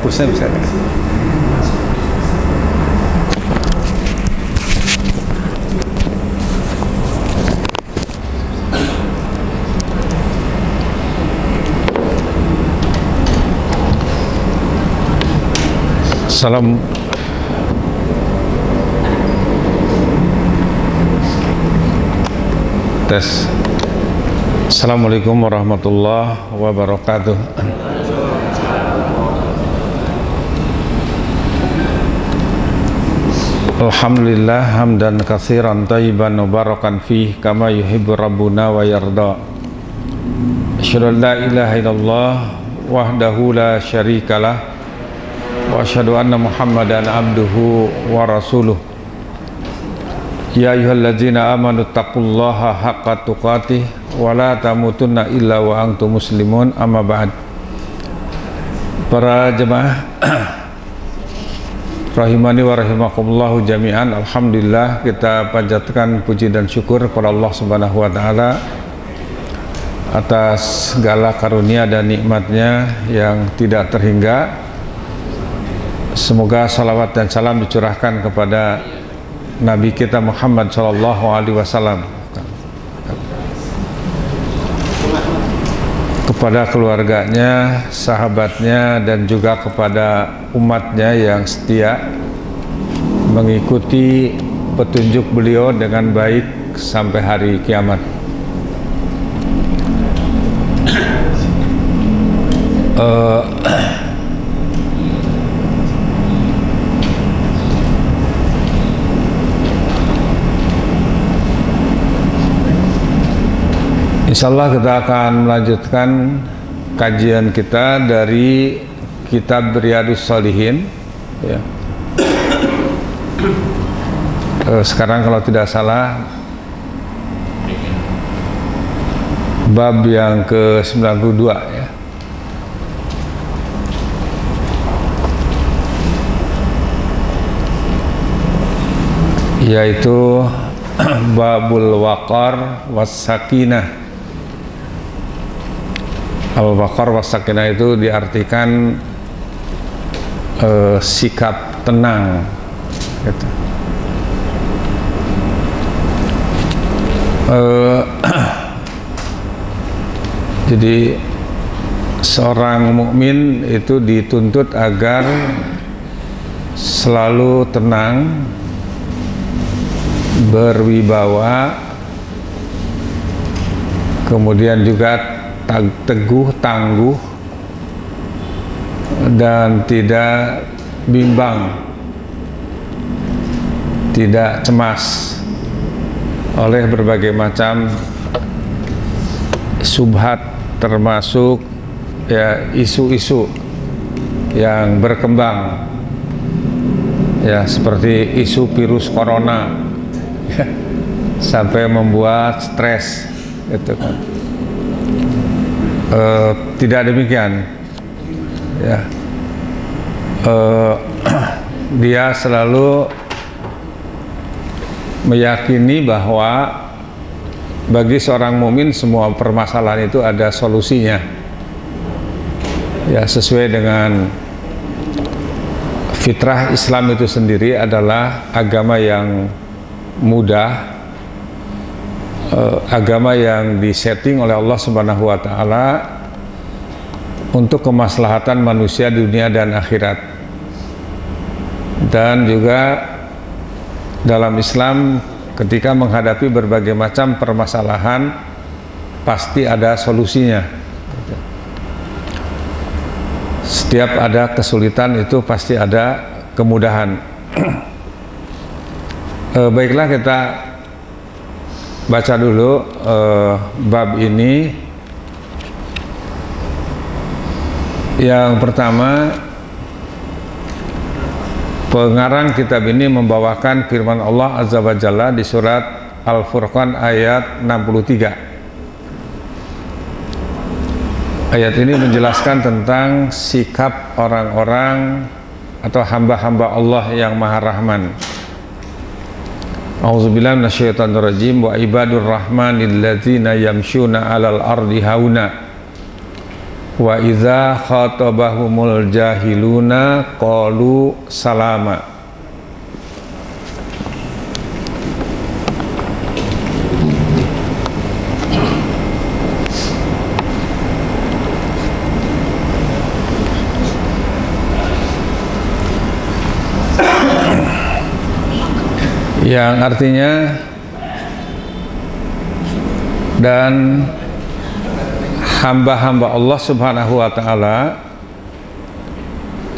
hapusnya bisa. Salam. Tes. Assalamualaikum warahmatullahi wabarakatuh. Alhamdulillah hamdan katsiran thayyiban mubarakan fih kama yuhibbu rabbuna wa yarda. Asyhadu an la ilaha illallah wahdahu la syarikalah wa asyhadu anna Muhammadan abduhu wa rasuluh. Ya ayyuhalladzina amanu taqullaha haqqa tuqatih wa la tamutunna illa wa antum muslimun, amma ba'd. Para jemaah rahimani wa rahimakumullah jami'an, alhamdulillah kita panjatkan puji dan syukur kepada Allah Subhanahu wa taala atas segala karunia dan nikmatnya yang tidak terhingga. Semoga salawat dan salam dicurahkan kepada Nabi kita Muhammad Sallallahu Alaihi Wasallam, kepada keluarganya, sahabatnya, dan juga kepada umatnya yang setia mengikuti petunjuk beliau dengan baik sampai hari kiamat. Insyaallah kita akan melanjutkan kajian kita dari kitab Riyadhus Shalihin ya. Sekarang kalau tidak salah bab yang ke-92 ya. Yaitu babul waqar was sakinah. Al-waqar was sakinah itu diartikan sikap tenang gitu. Jadi seorang mukmin itu dituntut agar selalu tenang, berwibawa, kemudian juga teguh, tangguh, dan tidak bimbang, tidak cemas oleh berbagai macam subhat, termasuk ya isu-isu yang berkembang ya, seperti isu virus corona ya, sampai membuat stres gitu kan. Tidak demikian ya. Dia selalu meyakini bahwa bagi seorang mukmin semua permasalahan itu ada solusinya ya, sesuai dengan fitrah Islam itu sendiri adalah agama yang mudah, agama yang disetting oleh Allah Subhanahu wa taala untuk kemaslahatan manusia dunia dan akhirat. Dan juga dalam Islam ketika menghadapi berbagai macam permasalahan pasti ada solusinya. Setiap ada kesulitan itu pasti ada kemudahan. Baiklah, kita baca dulu bab ini. Yang pertama, pengarang kitab ini membawakan firman Allah Azza wa Jalla di surat Al-Furqan ayat 63. Ayat ini menjelaskan tentang sikap orang-orang atau hamba-hamba Allah yang Maha Rahman. A'udzubillahi minasyaitonirrajim. Wa ibadur rahmanil ladzina yamshuna 'alal ardi hauna wa idza khatabahumul jahiluna qalu salama. Yang artinya, dan hamba-hamba Allah Subhanahu wa Ta'ala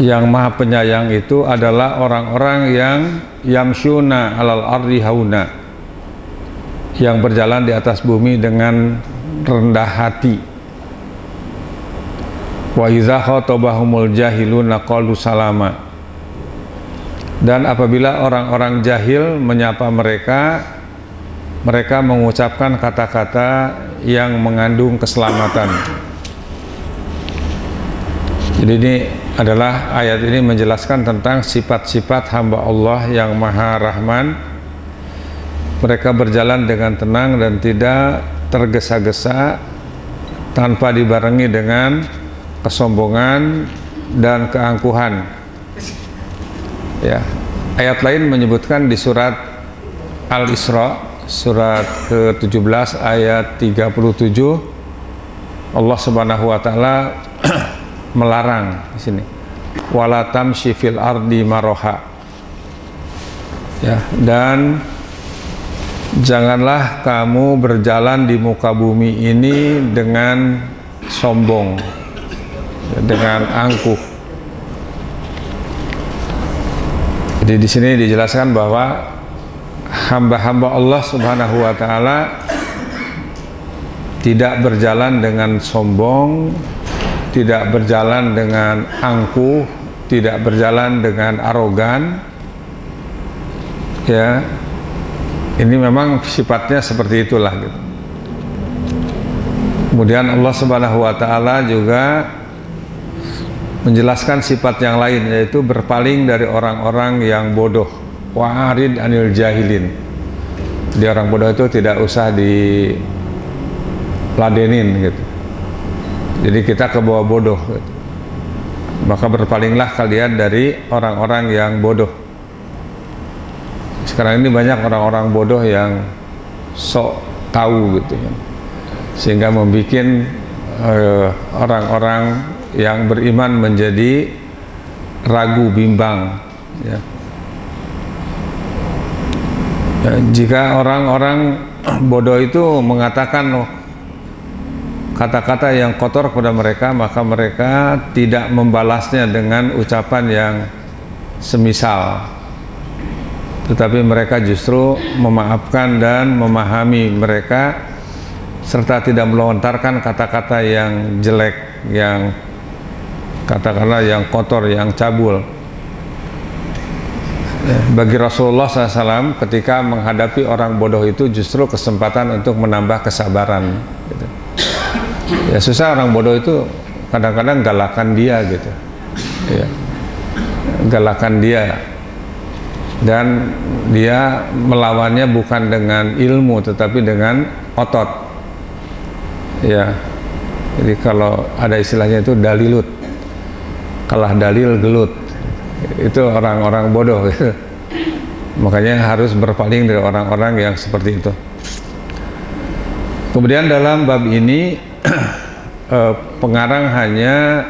yang Maha Penyayang itu adalah orang-orang yang yamshuna alal ardi hauna, yang berjalan di atas bumi dengan rendah hati. Wa idza khatabahumul jahiluna qalu salama. Dan apabila orang-orang jahil menyapa mereka, mereka mengucapkan kata-kata yang mengandung keselamatan. Jadi ini adalah ayat ini menjelaskan tentang sifat-sifat hamba Allah yang Maha Rahman. Mereka berjalan dengan tenang dan tidak tergesa-gesa, tanpa dibarengi dengan kesombongan dan keangkuhan. Ya, ayat lain menyebutkan di surat Al-Isra surat ke-17 ayat 37, Allah Subhanahu wa Ta'ala melarang di sini, wala tamshi fil ardi maroha. Ya, dan janganlah kamu berjalan di muka bumi ini dengan sombong, dengan angkuh. Jadi di sini dijelaskan bahwa hamba-hamba Allah Subhanahu wa Ta'ala tidak berjalan dengan sombong, tidak berjalan dengan angkuh, tidak berjalan dengan arogan. Ya, ini memang sifatnya seperti itulah gitu. Kemudian Allah Subhanahu wa Ta'ala juga menjelaskan sifat yang lain, yaitu berpaling dari orang-orang yang bodoh. Wa'arid anil jahilin. Jadi orang bodoh itu tidak usah diladenin gitu. Jadi kita ke bawah bodoh gitu. Maka berpalinglah kalian dari orang-orang yang bodoh. Sekarang ini banyak orang-orang bodoh yang sok tahu gitu ya, sehingga membuat orang-orang yang beriman menjadi ragu, bimbang ya. Ya, jika orang-orang bodoh itu mengatakan kata-kata yang kotor kepada mereka, maka mereka tidak membalasnya dengan ucapan yang semisal, tetapi mereka justru memaafkan dan memahami mereka, serta tidak melontarkan kata-kata yang jelek, yang katakanlah yang kotor, yang cabul. Bagi Rasulullah SAW ketika menghadapi orang bodoh itu justru kesempatan untuk menambah kesabaran gitu. Ya susah, orang bodoh itu kadang-kadang galakan dia gitu ya, galakan dia, dan dia melawannya bukan dengan ilmu tetapi dengan otot ya. Jadi kalau ada istilahnya itu dalilut, kalah dalil gelut, itu orang-orang bodoh gitu. Makanya harus berpaling dari orang-orang yang seperti itu. Kemudian dalam bab ini pengarang hanya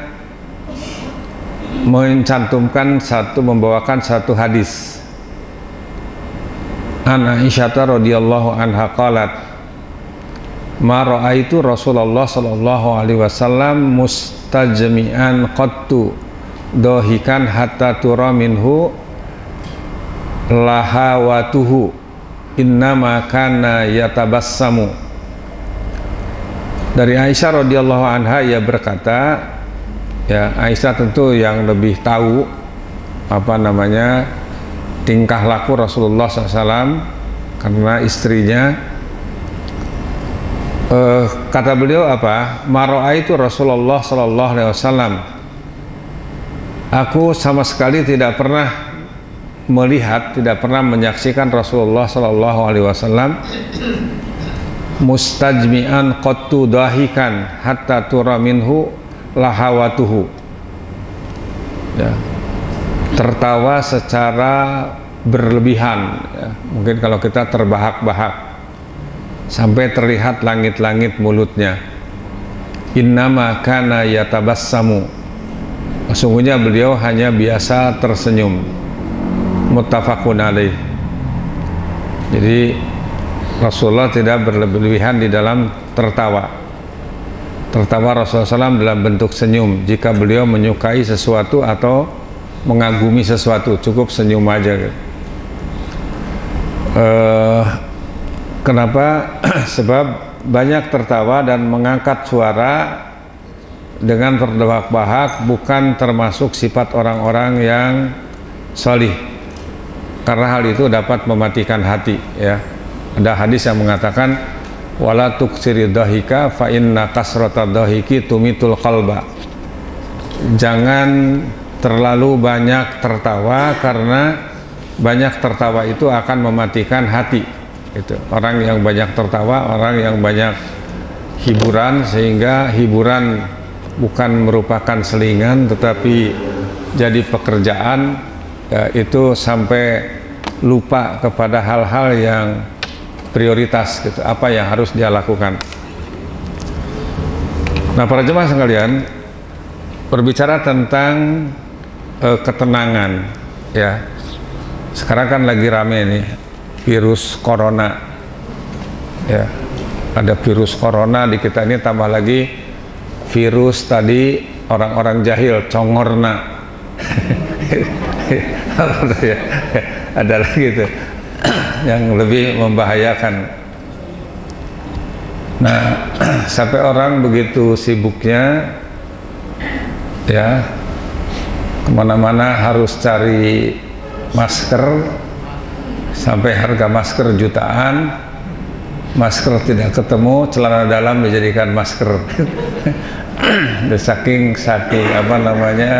membawakan satu hadis. An Aisyah radhiyallahu anha qalat, ma ra'aitu Rasulullah sallallahu alaihi wasallam mustajmi'an qattu dohikan hatta tura minhu lahawatuhu innama kana yatabassamu. Dari Aisyah radhiyallahu anha, ia berkata, ya Aisyah tentu yang lebih tahu tingkah laku Rasulullah SAW karena istrinya. Kata beliau apa? Maro'aitu Rasulullah sallallahu alaihi wasallam, aku sama sekali tidak pernah melihat, tidak pernah menyaksikan Rasulullah sallallahu alaihi wasallam mustajmi'an qattu dahikan hatta tura minhu lahawatuhu, ya, tertawa secara berlebihan, ya. Mungkin kalau kita terbahak-bahak sampai terlihat langit-langit mulutnya. Innama kana yatabassamu, sesungguhnya beliau hanya biasa tersenyum. Muttafaqun alaih. Jadi Rasulullah tidak berlebihan di dalam tertawa. Tertawa Rasulullah SAW dalam bentuk senyum. Jika beliau menyukai sesuatu atau mengagumi sesuatu, cukup senyum aja. Kenapa? Sebab banyak tertawa dan mengangkat suara dengan terbahak-bahak bukan termasuk sifat orang-orang yang salih, karena hal itu dapat mematikan hati, ya. Ada hadis yang mengatakan wala tuksiri dhahika fa inna kasrata dhahiki tumitul qalba. Jangan terlalu banyak tertawa, karena banyak tertawa itu akan mematikan hati. Itu orang yang banyak tertawa, orang yang banyak hiburan, sehingga hiburan bukan merupakan selingan tetapi jadi pekerjaan, ya, itu sampai lupa kepada hal-hal yang prioritas gitu, apa yang harus dia lakukan. Nah, para jemaah sekalian, berbicara tentang ketenangan, ya, sekarang kan lagi rame nih virus corona, ya, ada virus corona di kita ini, tambah lagi virus tadi orang-orang jahil, congorna. Ada lagi itu yang lebih membahayakan. Nah, sampai orang begitu sibuknya, ya, kemana-mana harus cari masker, sampai harga masker jutaan, masker tidak ketemu, celana dalam dijadikan masker. saking apa namanya,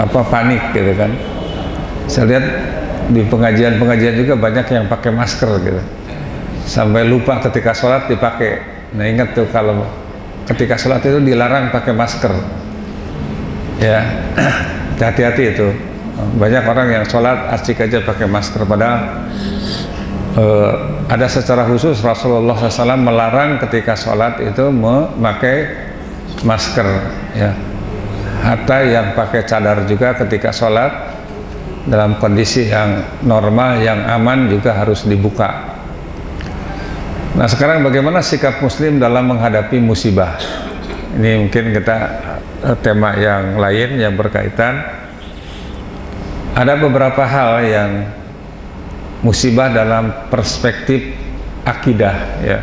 panik gitu kan. Saya lihat di pengajian juga banyak yang pakai masker gitu, sampai lupa ketika sholat dipakai. Nah, ingat tuh, kalau ketika sholat itu dilarang pakai masker, ya. Hati-hati itu. Banyak orang yang sholat asik aja pakai masker, padahal ada secara khusus Rasulullah SAW melarang ketika sholat itu memakai masker, ya. Hatta yang pakai cadar juga ketika sholat dalam kondisi yang normal, yang aman juga harus dibuka. Nah, sekarang bagaimana sikap muslim dalam menghadapi musibah? Ini mungkin kita tema yang lain yang berkaitan. Ada beberapa hal yang musibah dalam perspektif akidah, ya.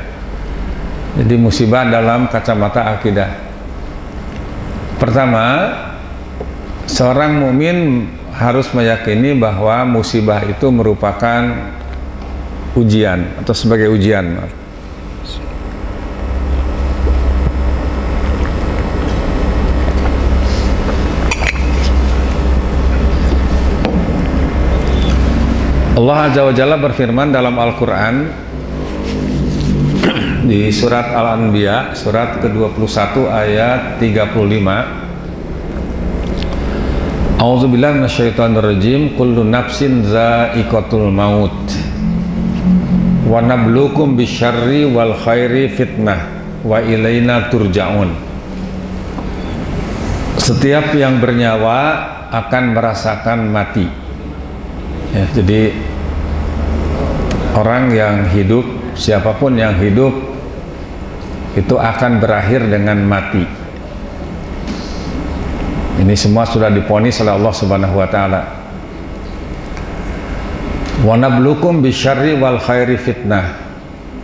Jadi musibah dalam kacamata akidah. Pertama, seorang mukmin harus meyakini bahwa musibah itu merupakan ujian atau sebagai ujian. Allah Azza wa Jalla berfirman dalam Al-Quran di surat Al-Anbiya, surat ke-21 ayat 35. A'udzubillahi minasyaitonirrajim. Kullu nafsin za'iqatul maut wa nabluukum bisyarri wal khairi fitnah wa ilaina turja'un. Setiap yang bernyawa akan merasakan mati. Ya, jadi orang yang hidup, siapapun yang hidup, itu akan berakhir dengan mati. Ini semua sudah diponis oleh Allah Subhanahu wa Ta'ala. Wa nabluukum bisyarri wal khairi fitnah.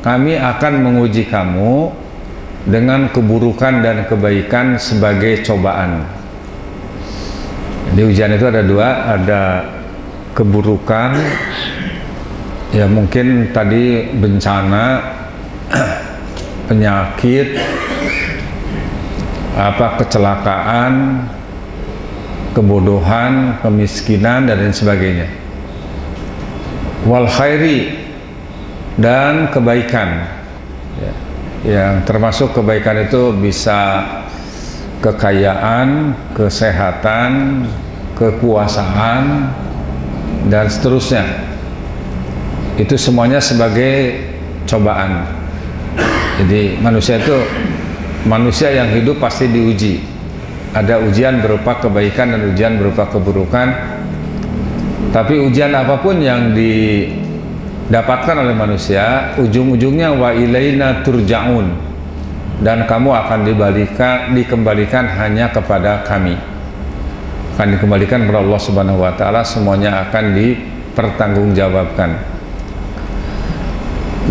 Kami akan menguji kamu dengan keburukan dan kebaikan sebagai cobaan. Jadi ujian itu ada dua, ada keburukan, ya mungkin tadi bencana, penyakit, kecelakaan, kebodohan, kemiskinan, dan lain sebagainya. Wal khairi, dan kebaikan, ya. yang termasuk kebaikan itu bisa kekayaan, kesehatan, kekuasaan, dan seterusnya. Itu semuanya sebagai cobaan. Jadi manusia itu, manusia yang hidup pasti diuji. Ada ujian berupa kebaikan dan ujian berupa keburukan. Tapi ujian apapun yang didapatkan oleh manusia, ujung-ujungnya wa ilaina turja'un, dan kamu akan dikembalikan hanya kepada kami, akan dikembalikan kepada Allah Subhanahu wa Ta'ala, semuanya akan dipertanggungjawabkan.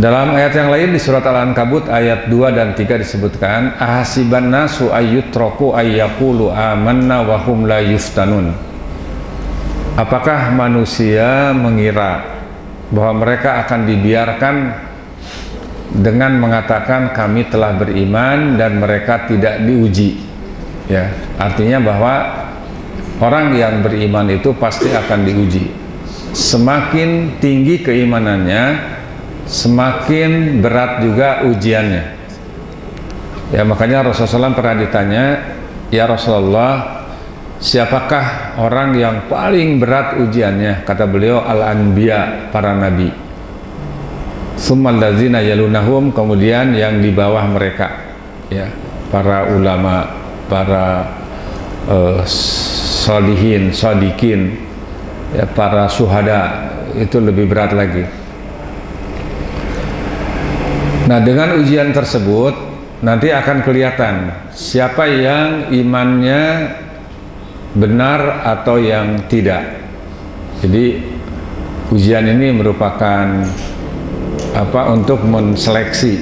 Dalam ayat yang lain di surat Al-Ankabut ayat 2 dan 3 disebutkan, ahasiban nasu ayyutraku ayyaqulu amanna wa hum la yuftanun. Apakah manusia mengira bahwa mereka akan dibiarkan dengan mengatakan kami telah beriman dan mereka tidak diuji? Ya, artinya bahwa orang yang beriman itu pasti akan diuji. Semakin tinggi keimanannya, semakin berat juga ujiannya. Ya, makanya Rasulullah SAW pernah ditanya, ya Rasulullah, siapakah orang yang paling berat ujiannya? Kata beliau, al-anbiya, para nabi. Tsummal ladzina yalunahum, kemudian yang di bawah mereka, ya, para ulama, para sholihin, shodikin, ya, para syuhada, itu lebih berat lagi. Nah, dengan ujian tersebut nanti akan kelihatan siapa yang imannya benar atau yang tidak. Jadi ujian ini merupakan untuk menseleksi,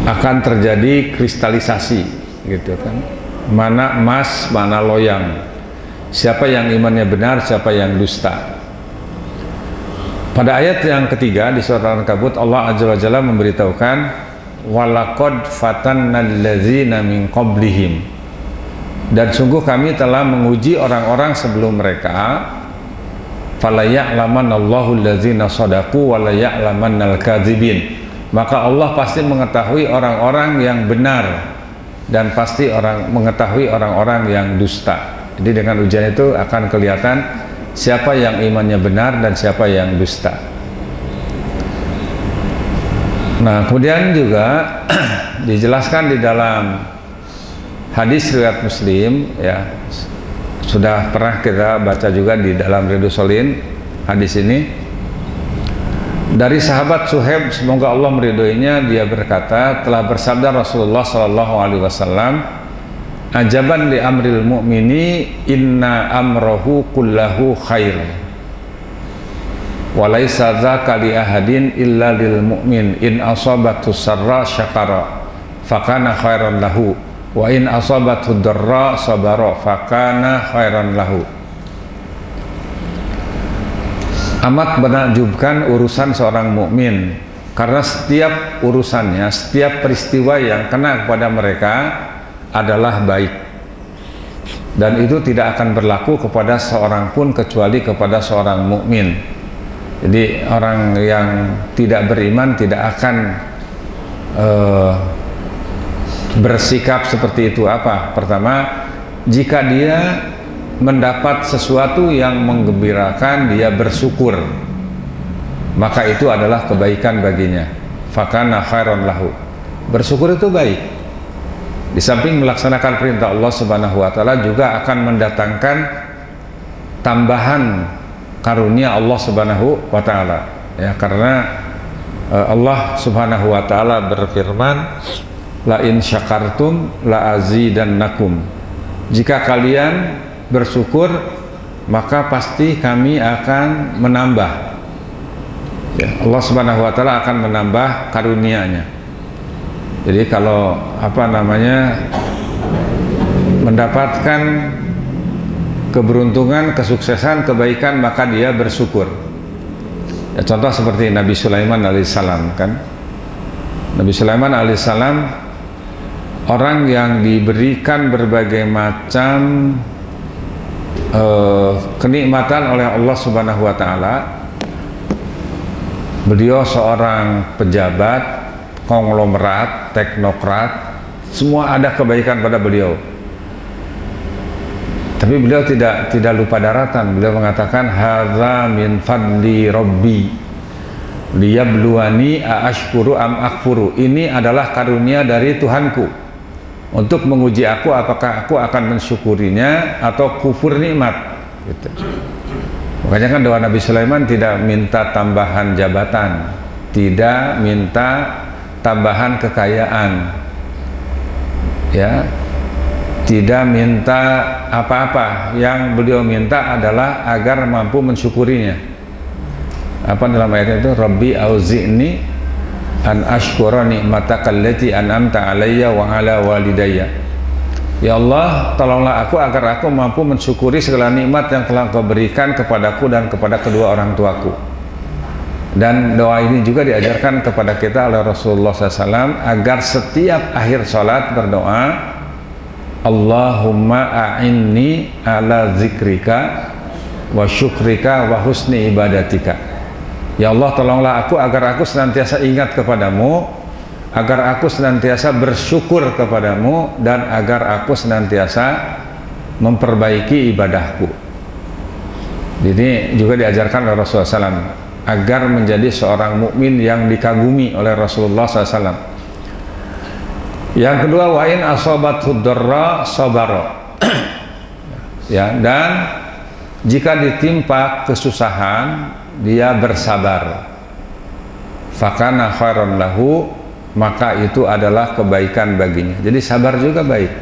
akan terjadi kristalisasi, gitu kan, mana emas mana loyang, siapa yang imannya benar, siapa yang dusta. Pada ayat yang ketiga di surat Al-Ankabut, Allah Azza wa Jalla memberitahukan, walaqad fatannal ladzina min qablihim, dan sungguh kami telah menguji orang-orang sebelum mereka, falaya'lamanallahu alladzina shadaqu walaya'lamannal kadzibin, maka Allah pasti mengetahui orang-orang yang benar dan pasti mengetahui orang-orang yang dusta. Jadi dengan ujian itu akan kelihatan siapa yang imannya benar dan siapa yang dusta. Nah, kemudian juga dijelaskan di dalam hadis riwayat Muslim, ya, sudah pernah kita baca juga di dalam Riyadhus Shalihin hadis ini, dari sahabat Suhaib, semoga Allah meridhoinya, dia berkata, telah bersabda Rasulullah SAW, ajaban li amril mu'mini inna amrohu kullahu khair walaysa dzaka li ahadin illa lil mu'min in asabatu sarra syakara fakana khairan lahu wa in asabatu darra sabara fakana khairan lahu. Amat menakjubkan urusan seorang mukmin, karena setiap urusannya, setiap peristiwa yang kena kepada mereka adalah baik, dan itu tidak akan berlaku kepada seorang pun kecuali kepada seorang mukmin. Jadi orang yang tidak beriman tidak akan bersikap seperti itu. Apa? Pertama, jika dia mendapat sesuatu yang menggembirakan, dia bersyukur, maka itu adalah kebaikan baginya. Fakana khairan lahu. Bersyukur itu baik. Di samping melaksanakan perintah Allah Subhanahu wa Ta'ala, juga akan mendatangkan tambahan karunia Allah Subhanahu wa Ta'ala, ya, karena Allah Subhanahu wa Ta'ala berfirman, la in syakartum la azidannakum, jika kalian bersyukur maka pasti kami akan menambah, ya, Allah Subhanahu wa Ta'ala akan menambah karunia-Nya. Jadi kalau mendapatkan keberuntungan, kesuksesan, kebaikan, maka dia bersyukur. Ya, contoh seperti Nabi Sulaiman alaihissalam, kan? Nabi Sulaiman alaihissalam orang yang diberikan berbagai macam kenikmatan oleh Allah Subhanahu wa Ta'ala, Beliau seorang pejabat, konglomerat, teknokrat, semua ada kebaikan pada beliau. Tapi beliau tidak lupa daratan. Beliau mengatakan, hadza min fadli rabbi liyabluwani aashkuru am akfuru. Ini adalah karunia dari Tuhanku untuk menguji aku apakah aku akan mensyukurinya atau kufur nikmat. Gitu. Makanya kan doa Nabi Sulaiman tidak minta tambahan jabatan, tidak minta tambahan kekayaan, ya, tidak minta apa-apa. Yang beliau minta adalah agar mampu mensyukurinya. Apa dalam ayat itu? Rabbi auzi'ni an ashkura ni'mataka allati an'amta alayya wa ala walidayya. Ya Allah, tolonglah aku agar aku mampu mensyukuri segala nikmat yang telah Kau berikan kepadaku dan kepada kedua orang tuaku. Dan doa ini juga diajarkan kepada kita oleh Rasulullah SAW agar setiap akhir sholat berdoa, Allahumma a'inni ala zikrika wa syukrika wa husni ibadatika. Ya Allah, tolonglah aku agar aku senantiasa ingat kepadamu, agar aku senantiasa bersyukur kepadamu, dan agar aku senantiasa memperbaiki ibadahku. Ini juga diajarkan oleh Rasulullah SAW agar menjadi seorang mukmin yang dikagumi oleh Rasulullah SAW. Yang kedua, wa in asabathu darra sabara. Ya, dan jika ditimpa kesusahan, dia bersabar. Fakana khairan lahu, maka itu adalah kebaikan baginya. Jadi sabar juga baik.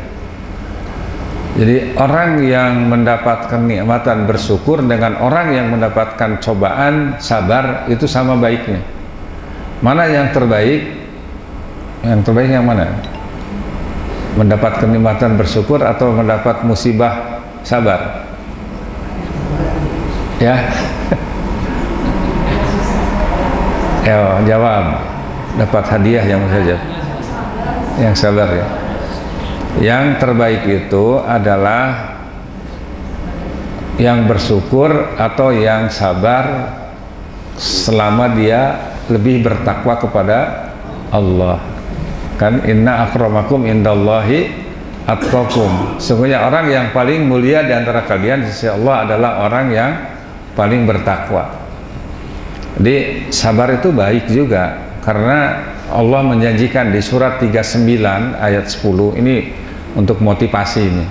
Jadi orang yang mendapatkan nikmatan bersyukur dengan orang yang mendapatkan cobaan sabar itu sama baiknya. Mana yang terbaik? Yang terbaik yang mana? Mendapat kenikmatan bersyukur atau mendapat musibah sabar? Ya. Ya, jawab. Dapat hadiah yang saja. Yang sabar ya. Yang terbaik itu adalah yang bersyukur atau yang sabar selama dia lebih bertakwa kepada Allah. Kan inna akramakum indallahi atqakum. Sesungguhnya orang yang paling mulia di antara kalian di sisi Allah adalah orang yang paling bertakwa. Jadi sabar itu baik juga, karena Allah menjanjikan di surat 39 ayat 10 ini untuk motivasi ini,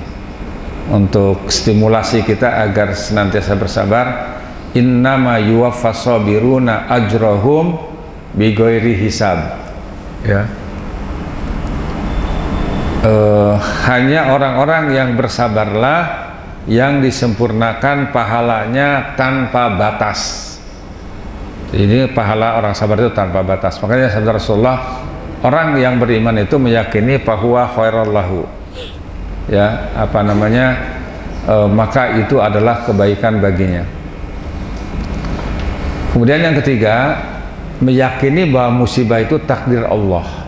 untuk stimulasi kita agar senantiasa bersabar. Innama yuwaffas sabiruna ajrahum bighairi hisab. Ya. Hanya orang-orang yang bersabarlah yang disempurnakan pahalanya tanpa batas. Ini pahala orang sabar itu tanpa batas. Makanya sabda Rasulullah, orang yang beriman itu meyakini bahwa khairal lahu, ya, apa namanya, maka itu adalah kebaikan baginya. Kemudian yang ketiga, meyakini bahwa musibah itu takdir Allah.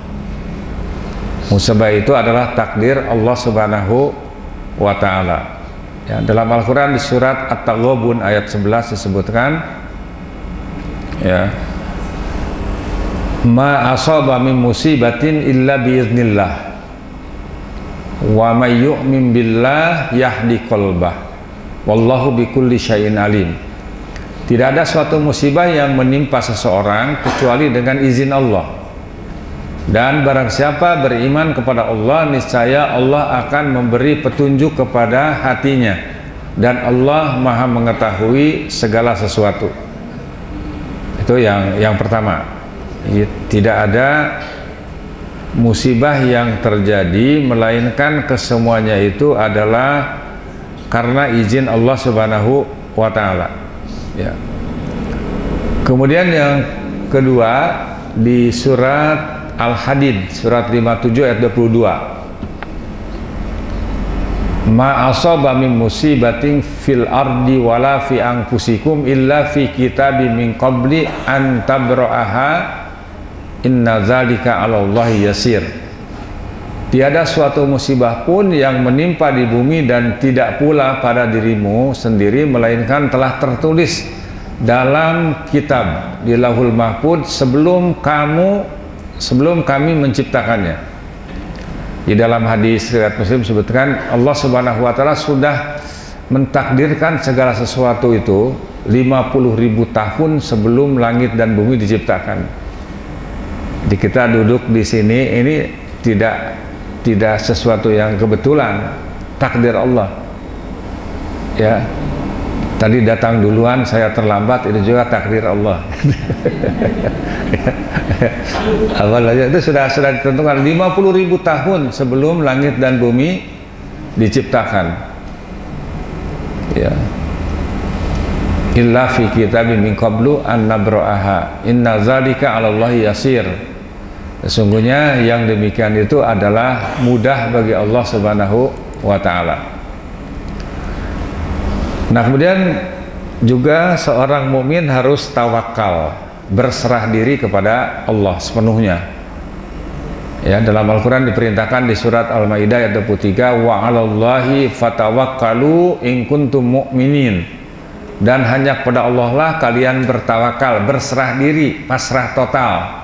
Musibah itu adalah takdir Allah Subhanahu wa ta'ala. Ya, dalam Al-Quran di surat At-Taghabun ayat 11 disebutkan, ya, ma asaba min musibatin illa biiznillah wa may yu'min billah yahdi qalbah wallahu bikulli syai'in alim. Tidak ada suatu musibah yang menimpa seseorang kecuali dengan izin Allah, dan barang siapa beriman kepada Allah, niscaya Allah akan memberi petunjuk kepada hatinya, dan Allah Maha mengetahui segala sesuatu. Itu yang pertama. Tidak ada musibah yang terjadi melainkan kesemuanya itu adalah karena izin Allah Subhanahu wa ta'ala. Ya. Kemudian yang kedua di surat Al-Hadid surat 57 ayat 22. Ma asaba min musibatin fil ardi wala fi anfusikum illa fi kitabim min qabli an tabra'aha inna zalika 'ala Allahi yasir. Tiada suatu musibah pun yang menimpa di bumi dan tidak pula pada dirimu sendiri melainkan telah tertulis dalam kitab di Lauhul Mahfuz sebelum kami menciptakannya. Di dalam hadis riwayat Muslim disebutkan Allah Subhanahu wa taala sudah mentakdirkan segala sesuatu itu 50.000 tahun sebelum langit dan bumi diciptakan. Jadi kita duduk di sini ini tidak sesuatu yang kebetulan, takdir Allah. Ya. Tadi datang duluan, saya terlambat, itu juga takdir Allah. Awalnya itu sudah ditentukan 50.000 tahun sebelum langit dan bumi diciptakan. Ya. Illa fi kitabim min qablu an nabra'aha inna zalika 'ala Allahi yasir. Sesungguhnya yang demikian itu adalah mudah bagi Allah Subhanahu wa taala. Nah, kemudian juga seorang mukmin harus tawakal, berserah diri kepada Allah sepenuhnya. Ya, dalam Al-Qur'an diperintahkan di surat Al-Maidah ayat 23, wa 'alallahi fatawakkalu in kuntum mu'minin. Dan hanya kepada Allah lah kalian bertawakal, berserah diri, pasrah total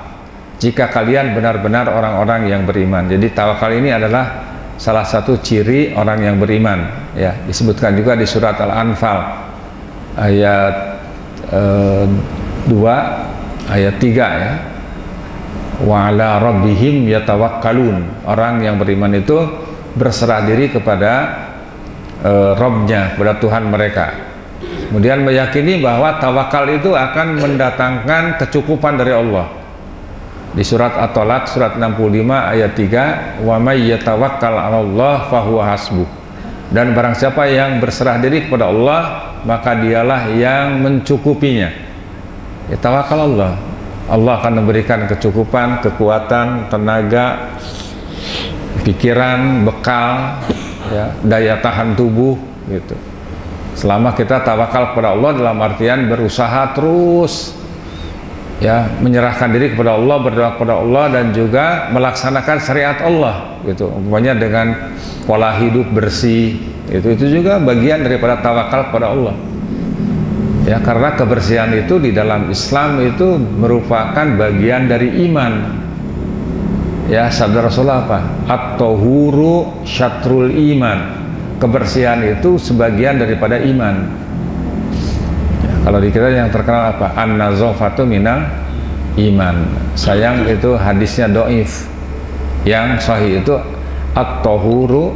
jika kalian benar-benar orang-orang yang beriman. Jadi tawakal ini adalah salah satu ciri orang yang beriman, ya, disebutkan juga di surat Al-Anfal ayat 2 ayat 3 ya. Wa 'ala rabbihim yatawakkalun. Orang yang beriman itu berserah diri kepada Rabb-nya, kepada Tuhan mereka. Kemudian meyakini bahwa tawakal itu akan mendatangkan kecukupan dari Allah. Di surat At-Tolak surat 65 ayat 3, wa may yatawakkal 'alallah fahuwa hasbuh. Dan barang siapa yang berserah diri kepada Allah, maka dialah yang mencukupinya. Ya, tawakal Allah. Allah akan memberikan kecukupan, kekuatan, tenaga, pikiran, bekal, ya, daya tahan tubuh gitu. Selama kita tawakal kepada Allah dalam artian berusaha terus, ya, menyerahkan diri kepada Allah, berdoa kepada Allah, dan juga melaksanakan syariat Allah gitu, umpamanya dengan pola hidup bersih, itu juga bagian daripada tawakal kepada Allah, ya, karena kebersihan itu di dalam Islam itu merupakan bagian dari iman, ya. Sabda Rasulullah apa? At-tahuru syatrul iman. Kebersihan itu sebagian daripada iman. Kalau di kita yang terkenal apa? An-nazafatu minal iman. Sayang itu hadisnya doif. Yang sahih itu at-tahuru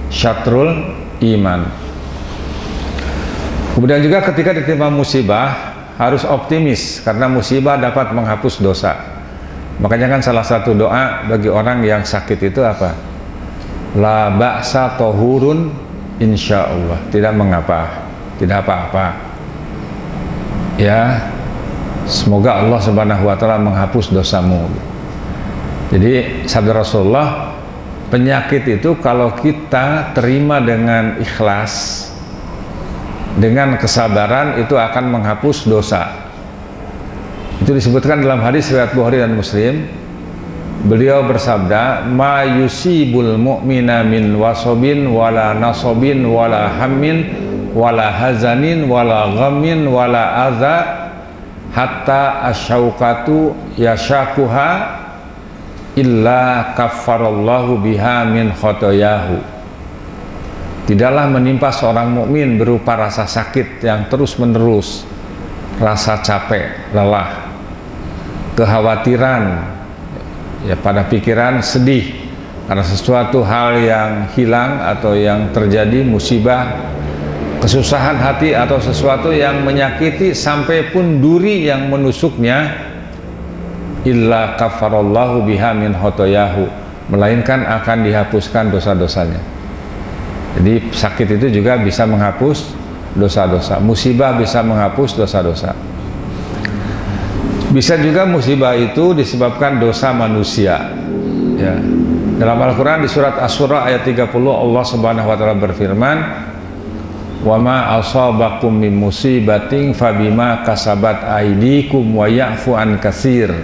syatrul iman. Kemudian juga ketika ditimpa musibah harus optimis, karena musibah dapat menghapus dosa. Makanya kan salah satu doa bagi orang yang sakit itu apa? La ba'sa tahurun insyaallah. Tidak mengapa, tidak apa-apa. Ya, semoga Allah Subhanahu wa taala menghapus dosamu. Jadi sabda Rasulullah, penyakit itu kalau kita terima dengan ikhlas, dengan kesabaran, itu akan menghapus dosa. Itu disebutkan dalam hadis riwayat Bukhari dan Muslim. Beliau bersabda, ma yusibul mu'mina min wasobin wala nasobin wala hammin wala hazanin wala ghammin wala adza hatta asyaukatu yashakuha illa kaffarallahu biha min khotoyahu. Tidaklah menimpa seorang mukmin berupa rasa sakit yang terus menerus, rasa capek, lelah, kekhawatiran, ya, pada pikiran, sedih karena sesuatu hal yang hilang atau yang terjadi, musibah, kesusahan hati atau sesuatu yang menyakiti sampai pun duri yang menusuknya, illa kafarallahu biha min khotoyahu, melainkan akan dihapuskan dosa-dosanya. Jadi sakit itu juga bisa menghapus dosa-dosa, musibah bisa menghapus dosa-dosa. Bisa juga musibah itu disebabkan dosa manusia, ya. Dalam Al-Quran di surat Asy-Syura ayat 30 Allah Subhanahu wa taala berfirman, wa ma asabakum min musibatin fabima kasabat aydikum wa ya'fu an katsir.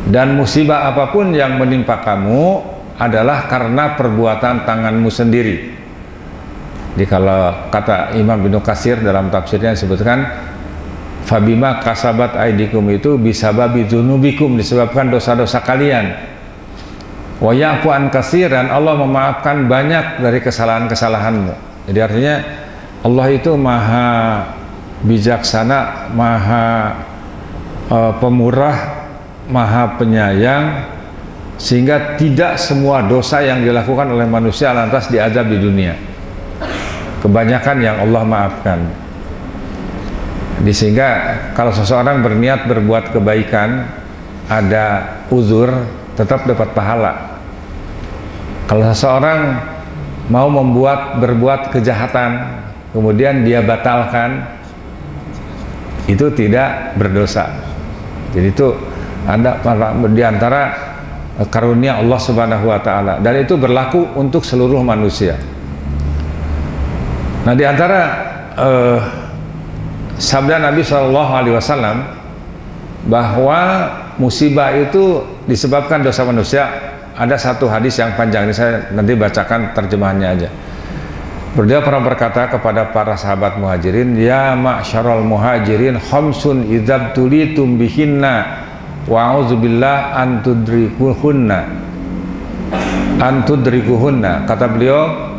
Dan musibah apapun yang menimpa kamu adalah karena perbuatan tanganmu sendiri. Jadi kalau kata Imam Ibnu Katsir dalam tafsirnya disebutkan, Fabima kasabat aidikum itu bisababi dzunubikum, disebabkan dosa-dosa kalian. Wa ya'fu an katsiran, Allah memaafkan banyak dari kesalahan-kesalahanmu. Jadi artinya Allah itu maha bijaksana, maha pemurah, maha penyayang, sehingga tidak semua dosa yang dilakukan oleh manusia lantas diazab di dunia. Kebanyakan yang Allah maafkan. Sehingga kalau seseorang berniat berbuat kebaikan, ada uzur, tetap dapat pahala. Kalau seseorang mau berbuat kejahatan, kemudian dia batalkan, itu tidak berdosa. Jadi itu ada di antara karunia Allah Subhanahu wa taala, dan itu berlaku untuk seluruh manusia. Nah, di antara sabda Nabi SAW bahwa musibah itu disebabkan dosa manusia, ada satu hadis yang panjang, ini saya nanti bacakan terjemahannya aja. Beliau pernah berkata kepada para sahabat muhajirin, ya ma'syarul muhajirin khamsun idzabtulitum bihinna wa a'udzubillah an tudrikuhunna. Kata beliau,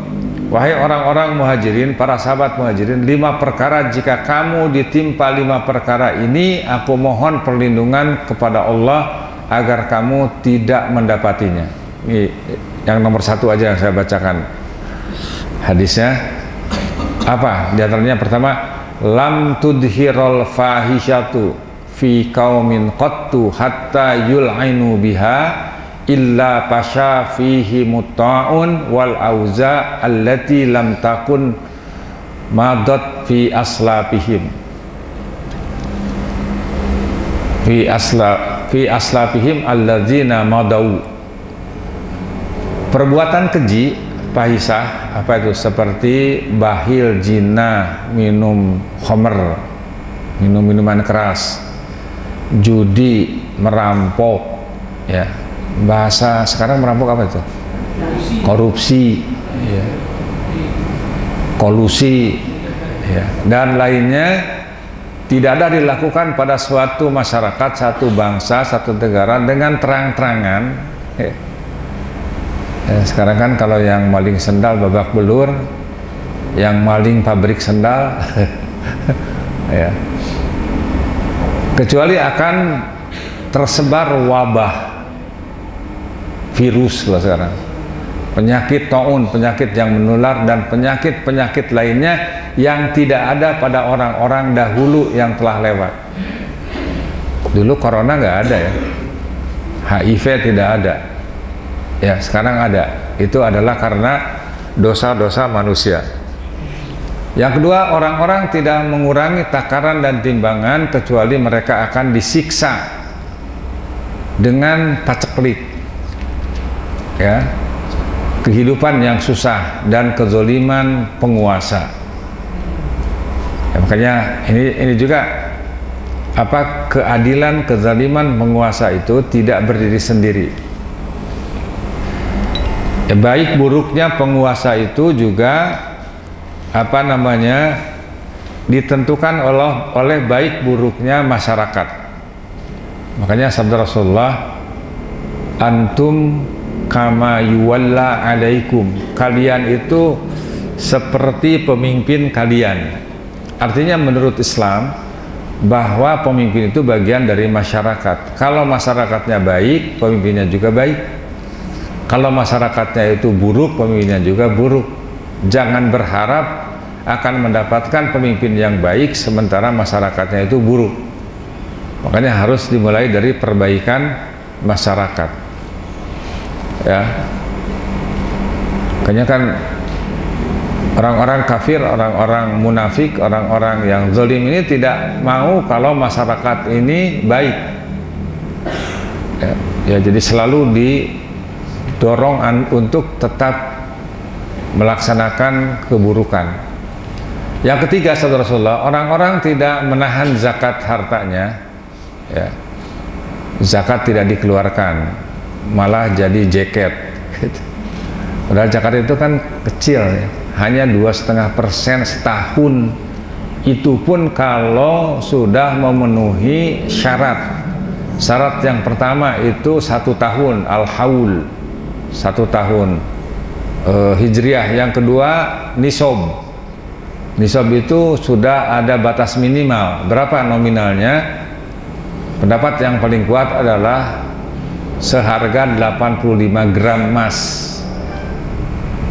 wahai orang-orang muhajirin, para sahabat muhajirin, 5 perkara jika kamu ditimpa 5 perkara ini, aku mohon perlindungan kepada Allah agar kamu tidak mendapatinya. Ini yang nomor 1 aja yang saya bacakan hadisnya. Apa? Di antaranya pertama, lam tudhirul fahishatu fi qaumin qattu hatta yul'ainu biha illa pasha fihi mutta'un wal auza allati lam takun madat fi aslafihim alladzina madau. Perbuatan keji, fahisah, apa itu? Seperti bahil, zina, minum khamr, minum minuman keras, judi, merampok, ya. Bahasa sekarang merampok apa itu? Korupsi, ya. Kolusi, ya. Dan lainnya tidak ada dilakukan pada suatu masyarakat, satu bangsa, satu negara dengan terang-terangan, ya. Ya, sekarang kan kalau yang maling sendal babak belur, yang maling pabrik sendal, ya. Kecuali akan tersebar wabah virus kalau sekarang, penyakit taun, penyakit yang menular, dan penyakit-penyakit lainnya yang tidak ada pada orang-orang dahulu yang telah lewat. Dulu corona nggak ada, ya. HIV tidak ada, ya. Sekarang ada. Itu adalah karena dosa-dosa manusia. Yang kedua, orang-orang tidak mengurangi takaran dan timbangan kecuali mereka akan disiksa dengan paceklik, ya, kehidupan yang susah dan kezoliman penguasa. Ya, makanya ini juga apa, keadilan, kezaliman penguasa itu tidak berdiri sendiri. Ya, baik buruknya penguasa itu juga apa namanya ditentukan oleh baik buruknya masyarakat. Makanya sabda Rasulullah, antum kama yuwalla alaikum, kalian itu seperti pemimpin kalian. Artinya menurut Islam bahwa pemimpin itu bagian dari masyarakat. Kalau masyarakatnya baik, pemimpinnya juga baik. Kalau masyarakatnya itu buruk, pemimpinnya juga buruk. Jangan berharap akan mendapatkan pemimpin yang baik sementara masyarakatnya itu buruk. Makanya harus dimulai dari perbaikan masyarakat, ya. Makanya kan orang-orang kafir, orang-orang munafik, orang-orang yang zalim ini tidak mau kalau masyarakat ini baik, ya, jadi selalu didorong untuk tetap melaksanakan keburukan. Yang ketiga, saudara Rasulullah, orang-orang tidak menahan zakat hartanya, ya. Zakat tidak dikeluarkan, malah jadi jaket. Padahal zakat itu kan kecil, ya. Hanya 2,5% setahun Itu pun kalau sudah memenuhi syarat. Syarat yang pertama itu 1 tahun al-haul, 1 tahun hijriah. Yang kedua nisab. Nisab itu sudah ada batas minimal. Berapa nominalnya? Pendapat yang paling kuat adalah seharga 85 gram emas.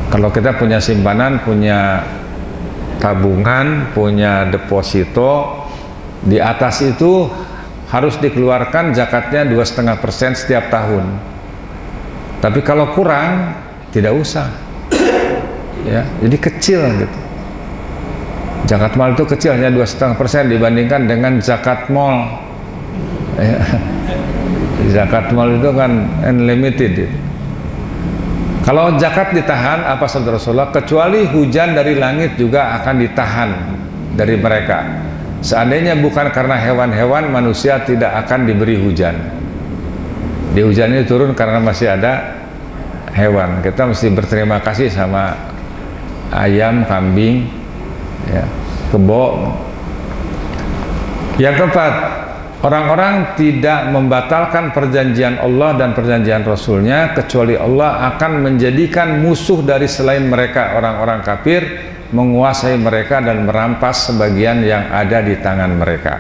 Kalau kita punya simpanan, punya tabungan, punya deposito, di atas itu harus dikeluarkan zakatnya 2,5% setiap tahun. Tapi kalau kurang, tidak usah. Ya, jadi kecil gitu. Zakat mal itu kecil, hanya 2,5% dibandingkan dengan zakat mal. Ya. Zakat mal itu kan unlimited. Kalau zakat ditahan, apa sabda Rasulullah? Kecuali hujan dari langit juga akan ditahan dari mereka. Seandainya bukan karena hewan-hewan, manusia tidak akan diberi hujan. Di hujan ini turun karena masih ada hewan. Kita mesti berterima kasih sama ayam, kambing, ya, kebo. Yang keempat, orang-orang tidak membatalkan perjanjian Allah dan perjanjian Rasulnya kecuali Allah akan menjadikan musuh dari selain mereka, orang-orang kafir, menguasai mereka dan merampas sebagian yang ada di tangan mereka.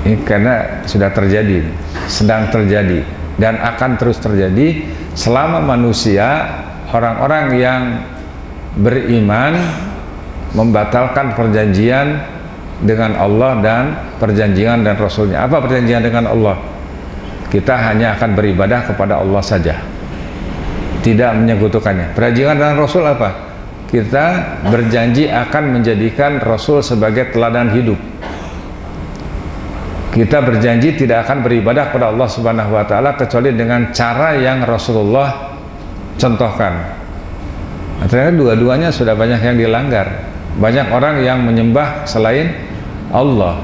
Ini karena sudah terjadi, sedang terjadi, dan akan terus terjadi selama manusia, orang-orang yang beriman membatalkan perjanjian dengan Allah dan perjanjian dan Rasulnya. Apa perjanjian dengan Allah? Kita hanya akan beribadah kepada Allah saja, tidak menyekutukannya. Perjanjian dengan Rasul apa? Kita berjanji akan menjadikan Rasul sebagai teladan hidup. Kita berjanji tidak akan beribadah kepada Allah Subhanahu wa Ta'ala kecuali dengan cara yang Rasulullah contohkan. Ternyata dua-duanya sudah banyak yang dilanggar. Banyak orang yang menyembah selain Allah.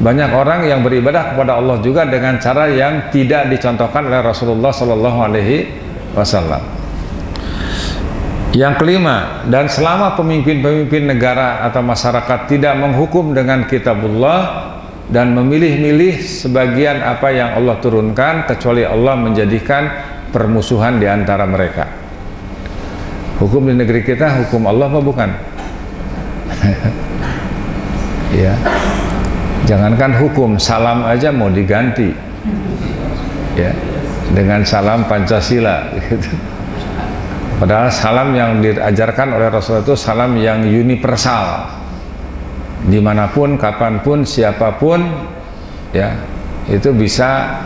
Banyak orang yang beribadah kepada Allah juga dengan cara yang tidak dicontohkan oleh Rasulullah Sallallahu Alaihi Wasallam. Yang kelima, dan selama pemimpin-pemimpin negara atau masyarakat tidak menghukum dengan kitabullah dan memilih-milih sebagian apa yang Allah turunkan, kecuali Allah menjadikan permusuhan di antara mereka. Hukum di negeri kita hukum Allah apa bukan? Ya, jangankan hukum, salam aja mau diganti, ya, dengan salam Pancasila, gitu. Padahal salam yang diajarkan oleh Rasulullah itu salam yang universal, dimanapun, kapanpun, siapapun, ya, itu bisa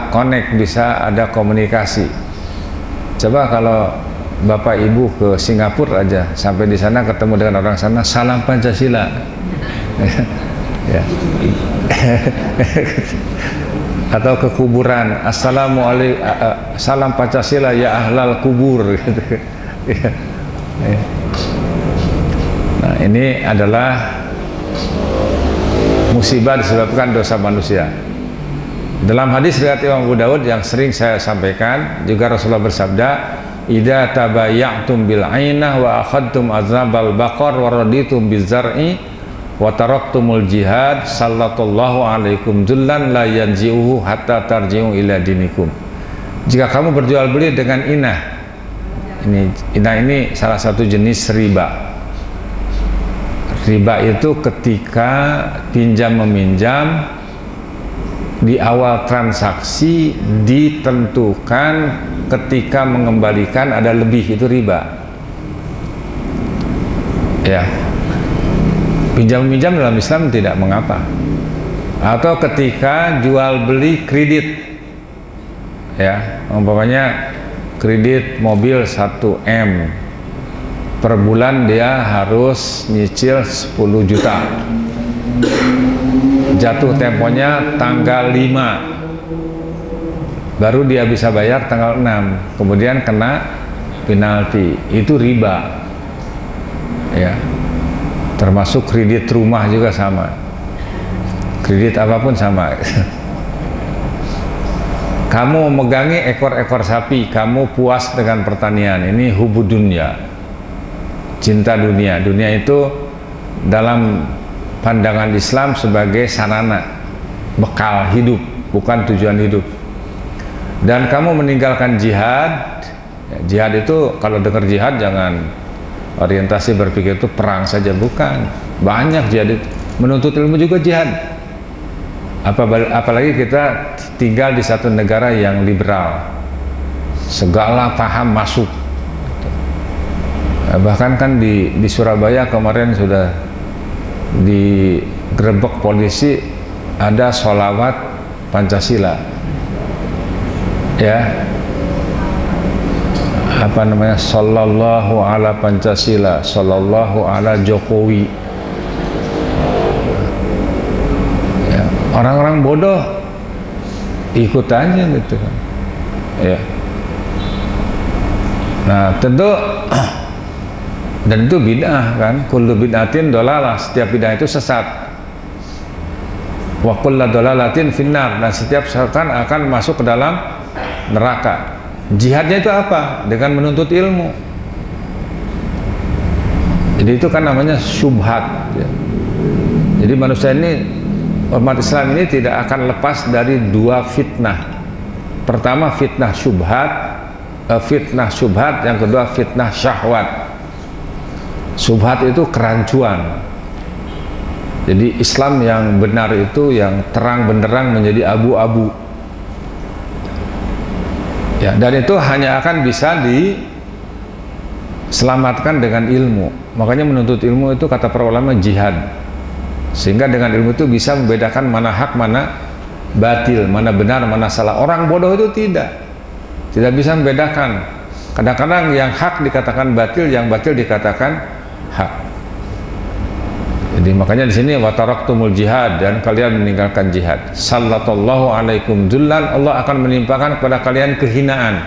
connect, bisa ada komunikasi. Coba kalau Bapak Ibu ke Singapura aja, sampai di sana ketemu dengan orang sana, salam Pancasila. Ya. Atau ke kuburan, assalamualaikum, salam Pancasila ya ahlal kubur, gitu. Ya. Ya. Nah, ini adalah musibah disebabkan dosa manusia. Dalam hadis riwayat Imam Abu Daud yang sering saya sampaikan, juga Rasulullah bersabda, idza tabayya'tum bil 'ainah wa akhadtum azabal baqar wa raditum bizar'i wa taraktumul jihad sallallahu alaikum dzullan la yanzi'uhu hatta tarji'u ila dinikum. Jika kamu berjual beli dengan inah, ini salah satu jenis riba. Riba itu ketika pinjam meminjam, di awal transaksi ditentukan ketika mengembalikan ada lebih, itu riba. Ya, pinjam-pinjam dalam Islam tidak mengapa. Atau ketika jual beli kredit, ya, umpamanya kredit mobil 1 M, per bulan dia harus nyicil 10 juta, jatuh temponya tanggal 5, baru dia bisa bayar tanggal 6, kemudian kena penalti, itu riba, ya. Termasuk kredit rumah juga sama, kredit apapun sama. Kamu memegangi ekor-ekor sapi, kamu puas dengan pertanian, ini hubud dunia, cinta dunia. Dunia itu dalam pandangan Islam sebagai sarana bekal hidup, bukan tujuan hidup. Dan kamu meninggalkan jihad. Jihad itu, kalau dengar jihad jangan orientasi berpikir itu perang saja, bukan. Banyak jihad itu. Menuntut ilmu juga jihad. Apalagi kita tinggal di satu negara yang liberal, segala paham masuk. Bahkan kan di Surabaya kemarin sudah digerebek polisi, ada sholawat Pancasila, ya, apa namanya, sallallahu ala Pancasila, sallallahu ala Jokowi. Ya, orang-orang bodoh ikut aja gitu kan, ya. Nah tentu, dan itu bid'ah kan, kullu bid'atin dolalah, setiap bid'ah itu sesat. Wa kullu dolalatin finnar, dan setiap setan akan masuk ke dalam neraka. Jihadnya itu apa? Dengan menuntut ilmu. Jadi itu kan namanya syubhat, ya. Jadi manusia ini, umat Islam ini tidak akan lepas dari dua fitnah. Pertama fitnah syubhat, yang kedua fitnah syahwat. Syubhat itu kerancuan. Jadi Islam yang benar itu, yang terang benderang menjadi abu-abu. Ya, dan itu hanya akan bisa diselamatkan dengan ilmu. Makanya menuntut ilmu itu kata para ulama jihad. Sehingga dengan ilmu itu bisa membedakan mana hak, mana batil, mana benar, mana salah. Orang bodoh itu tidak bisa membedakan. Kadang-kadang yang hak dikatakan batil, yang batil dikatakan hak. Jadi makanya di sini wa taraktumul jihad, dan kalian meninggalkan jihad. Sallallahu alaikum dzullan, Allah akan menimpakan kepada kalian kehinaan.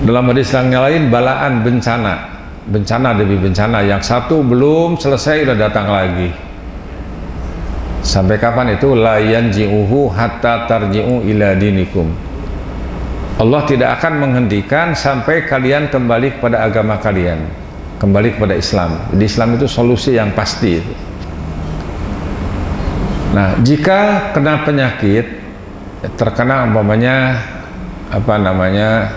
Dalam hadis yang lain, balaan, bencana demi bencana. Yang satu belum selesai udah datang lagi. Sampai kapan itu? La yanji'uhu hatta tarji'u ila dinikum. Allah tidak akan menghentikan sampai kalian kembali kepada agama kalian, kembali kepada Islam. Di Islam itu solusi yang pasti. Nah, jika kena penyakit, terkena umpamanya apa namanya,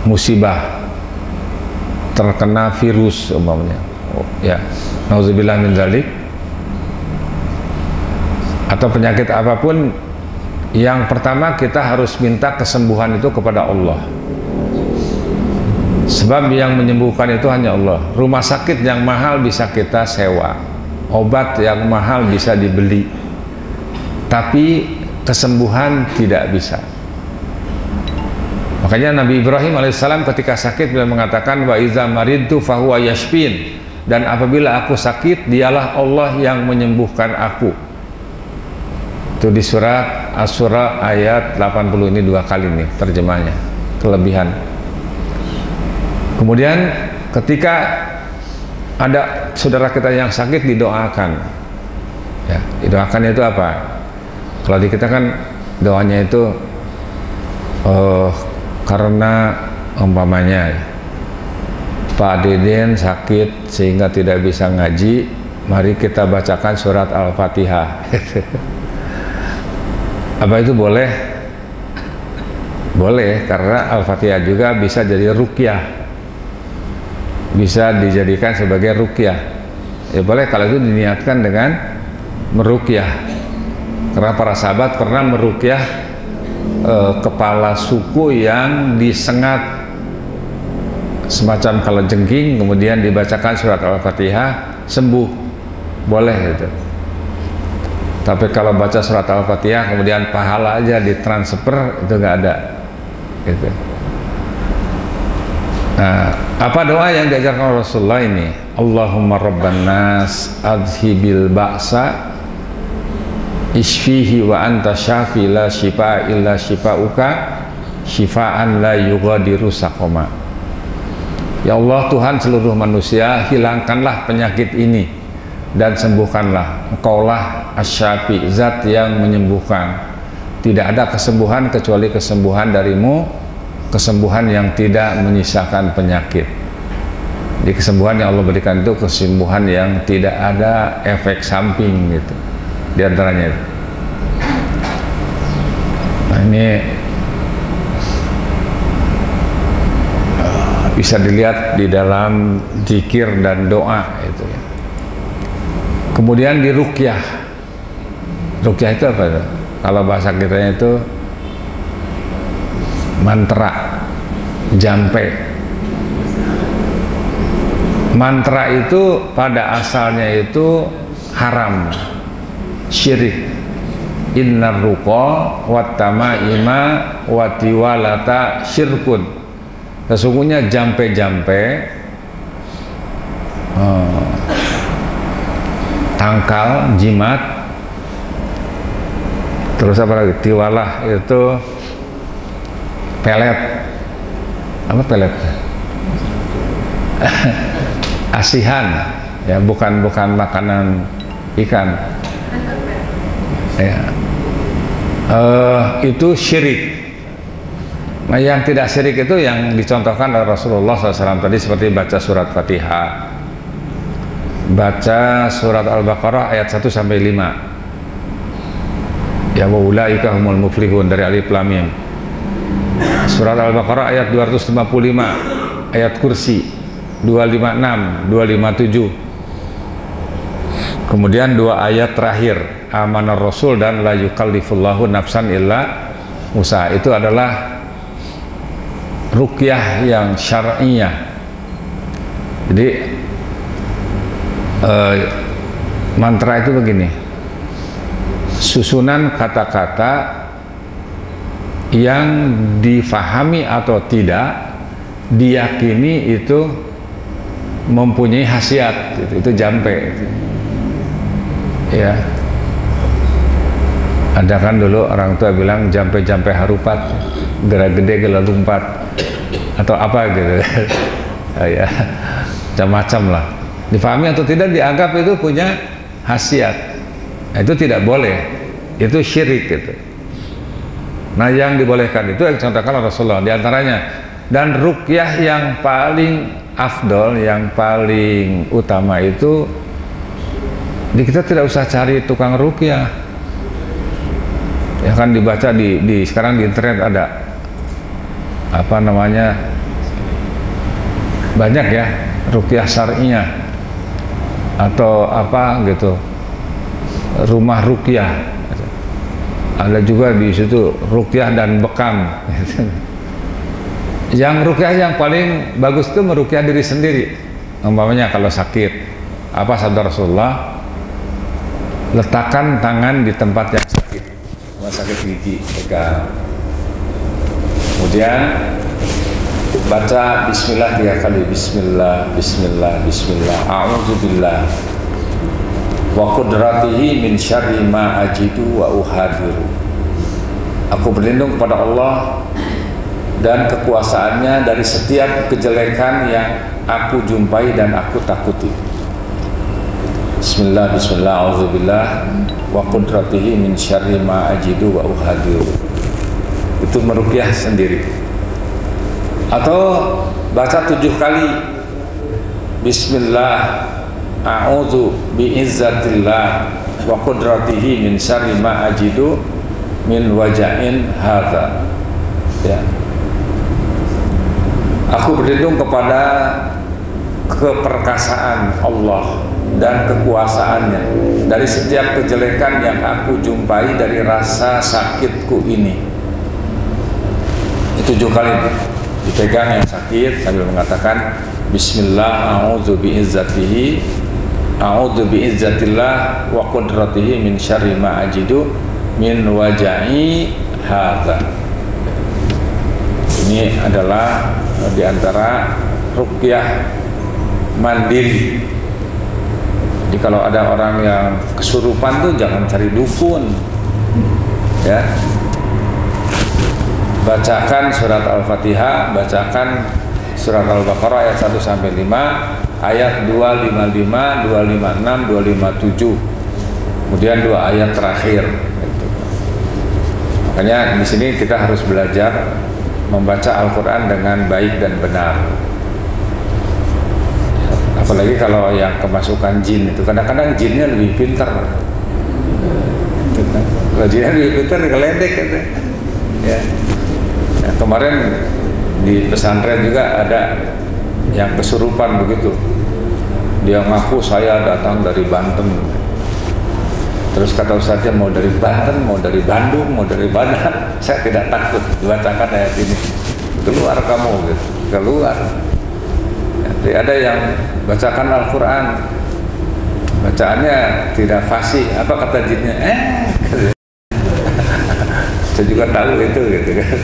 musibah, terkena virus umpamanya, ya, nauzubillah min dzalik, atau penyakit apapun, yang pertama kita harus minta kesembuhan itu kepada Allah. Sebab yang menyembuhkan itu hanya Allah. Rumah sakit yang mahal bisa kita sewa, obat yang mahal bisa dibeli, tapi kesembuhan tidak bisa. Makanya Nabi Ibrahim alaihissalam ketika sakit beliau mengatakan, wa iza maridtu fahuwa yashfin, dan apabila aku sakit dialah Allah yang menyembuhkan aku. Itu di surat Asy-Syura ayat 80, ini 2 kali nih terjemahnya, kelebihan. Kemudian ketika ada saudara kita yang sakit, didoakan. Ya, didoakan itu apa? Kalau di kita kan doanya itu karena umpamanya Pak Deden sakit sehingga tidak bisa ngaji, mari kita bacakan surat Al-Fatihah. Apa itu boleh? Boleh, karena Al-Fatihah juga bisa jadi ruqyah, bisa dijadikan sebagai ruqyah. Ya boleh kalau itu diniatkan dengan meruqyah. Karena para sahabat pernah meruqyah kepala suku yang disengat semacam kalajengking, kemudian dibacakan surat Al-Fatihah, sembuh. Boleh itu. Tapi kalau baca surat Al-Fatihah kemudian pahala aja ditransfer, itu nggak ada gitu. Nah, apa doa yang diajarkan Rasulullah ini? Allahumma rabban nas adhibil ba'sa isfihi wa anta syafi la shifa illa shifauka shifaan la yughadiru saqama. Ya Allah, Tuhan seluruh manusia, hilangkanlah penyakit ini dan sembuhkanlah. Engkaulah asy-syafi, zat yang menyembuhkan. Tidak ada kesembuhan kecuali kesembuhan darimu, kesembuhan yang tidak menyisakan penyakit. Di kesembuhan yang Allah berikan itu kesembuhan yang tidak ada efek samping gitu. Di antaranya itu. Nah, ini bisa dilihat di dalam zikir dan doa itu ya. Kemudian di ruqyah. Ruqyah itu apa itu? Kalau bahasa kitanya itu mantra, jampe. Mantra itu pada asalnya itu haram, syirik. Innar ruqa wat tamaima wa tiwalata syirkun. Sesungguhnya jampe-jampe, tangkal, jimat, terus apa lagi? Tiwalah itu pelet. Apa pelet? Asihan, ya, bukan makanan ikan. Ya. Itu syirik. Nah, yang tidak syirik itu yang dicontohkan oleh Rasulullah SAW tadi, seperti baca surat Fatihah, baca surat Al-Baqarah ayat 1 sampai 5. Ya, wa ulaika humul muflihun dari Alif Lam Mim. Surat Al-Baqarah ayat 255, ayat kursi 256, 257. Kemudian dua ayat terakhir, amanar rasul dan la yukallifullahu nafsan illa usaha. Itu adalah ruqyah yang syar'iyah. Jadi mantra itu begini, susunan kata-kata yang difahami atau tidak diyakini itu mempunyai khasiat, itu jampe gitu. Ya, ada kan dulu orang tua bilang jampe-jampe harupat, gera gede gela lumpat, atau apa gitu. Ya, macam-macam lah. Difahami atau tidak dianggap itu punya khasiat. Nah, itu tidak boleh, itu syirik gitu. Nah, yang dibolehkan itu yang contohkan Rasulullah diantaranya. Dan ruqyah yang paling afdol, yang paling utama itu, kita tidak usah cari tukang ruqyah. Ya kan, dibaca di sekarang di internet ada apa namanya, banyak ya, ruqyah syar'iyah atau apa gitu, rumah ruqyah. Ada juga di situ ruqyah dan bekam. Yang ruqyah yang paling bagus itu meruqyah diri sendiri. Umpamanya kalau sakit, apa sabda Rasulullah? Letakkan tangan di tempat yang sakit, rumah sakit gigi, pegang. Kemudian baca bismillah 3 kali, bismillah, bismillah, bismillah, a'udzubillah wa qudratihi min syarri ma ajidu wa uhadiru. Aku berlindung kepada Allah dan kekuasaannya dari setiap kejelekan yang aku jumpai dan aku takuti. Bismillah, bismillah, a'udzubillah wa qudratihi min syarri ma ajidu wa uhadiru. Itu meruqyah sendiri. Atau baca 7 kali bismillah, a'udzu bi'izzatillah wa qudratihi min syarri ma ajidu min wajain hadza. Ya. Aku berlindung kepada keperkasaan Allah dan kekuasaannya dari setiap kejelekan yang aku jumpai dari rasa sakitku ini. Itu 7 kali dipegang yang sakit sambil mengatakan bismillah, a'udzu bi'izzatihi, a'udzu bi'izzatillah wa qudratihi min syarri ma ajidu min waja'i hadza. Ini adalah diantara ruqyah mandiri. Jadi kalau ada orang yang kesurupan tuh jangan cari dukun, ya. Bacakan surat Al-Fatihah, bacakan surat Al-Baqarah ayat 1 sampai 5, ayat 255, 256, 257. Kemudian 2 ayat terakhir. Makanya di sini kita harus belajar membaca Al-Quran dengan baik dan benar. Apalagi kalau yang kemasukan jin itu, kadang-kadang jinnya lebih pintar. Kalau jinnya lebih pintar, keledek gitu. Ya. Nah, kemarin di pesantren juga ada yang kesurupan begitu. Dia ngaku saya datang dari Banten. Terus kata ustaznya mau dari Banten, mau dari Bandung, mau dari mana? Saya tidak takut. Dibacakan ayat ini. Keluar kamu, gitu. Keluar. Jadi ada yang bacakan Al-Quran, bacaannya tidak fasih. Apa kata jinnya? Saya juga tahu itu, gitu kan.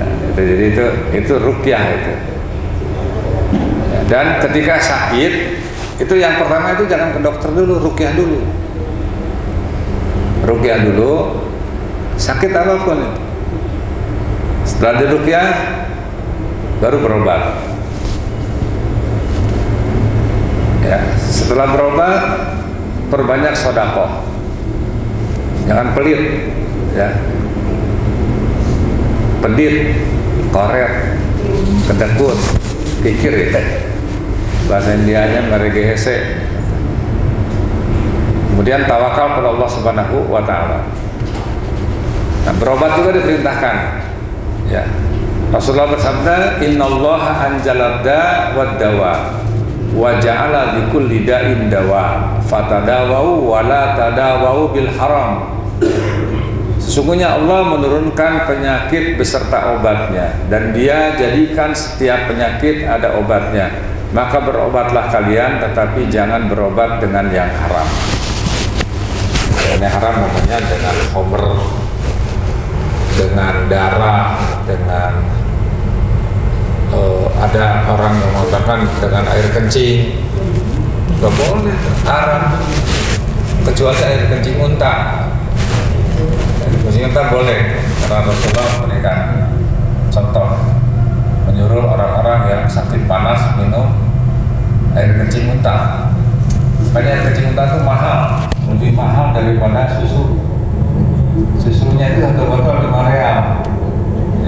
Nah, jadi itu ruqyah itu. Dan ketika sakit, itu yang pertama itu jangan ke dokter dulu, ruqyah dulu. Ruqyah dulu, sakit apapun itu. Setelah diruqyah, baru berobat. Ya, setelah berobat, perbanyak sedekah. Jangan pelit, ya. Pedit, koret, kedekut, kikir ya. Bahasa Indianya meregehese. Kemudian tawakal pada Allah Subhanahu wa taala. Nah, berobat juga diperintahkan. Ya. Rasulullah bersabda, "Innallaha anjalad da wad dawa wa ja'ala likulli da'in dawa fatadawau wa la tadawau bil haram." Sesungguhnya Allah menurunkan penyakit beserta obatnya, dan Dia jadikan setiap penyakit ada obatnya. Maka berobatlah kalian, tetapi jangan berobat dengan yang haram. Yang haram namanya dengan homer, dengan darah, dengan ada orang yang mengatakan dengan air kencing. Gak boleh, haram. Kecuali air kencing unta. Air kencing unta boleh, karena Rasulullah memberikan contoh, menyuruh orang-orang yang sakit panas minum air kencing unta. Makanya air kencing unta itu mahal, lebih mahal daripada susu. Susunya itu satu botol 5 real.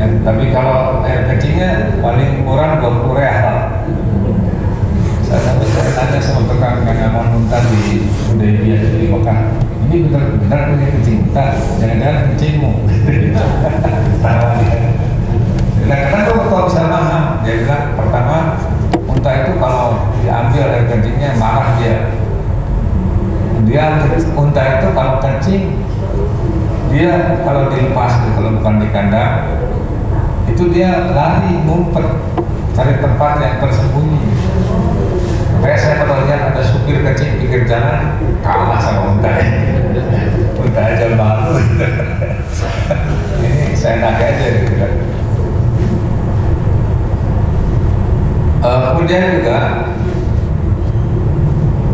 Ya, tapi kalau air kencingnya paling murah 20 real. Saya tanya sama tukang pengaman unta di Hudaybiyah di Mekah, ini benar-benar punya kencing unta, jangan-jangan kencingmu. Nah, kenapa kok bisa mahal? Dia bilang pertama, unta itu kalau diambil air kencingnya marah dia. Unta itu kalau kencing, dia kalau dilepas, kalau bukan di kandang, itu dia lari ngumpet cari tempat yang tersembunyi. Kayak saya pernah lihat ada supir kencing pinggir jalan, kalah sama unta. Unta aja malu. Ini saya nagih aja gitu kan. Kemudian juga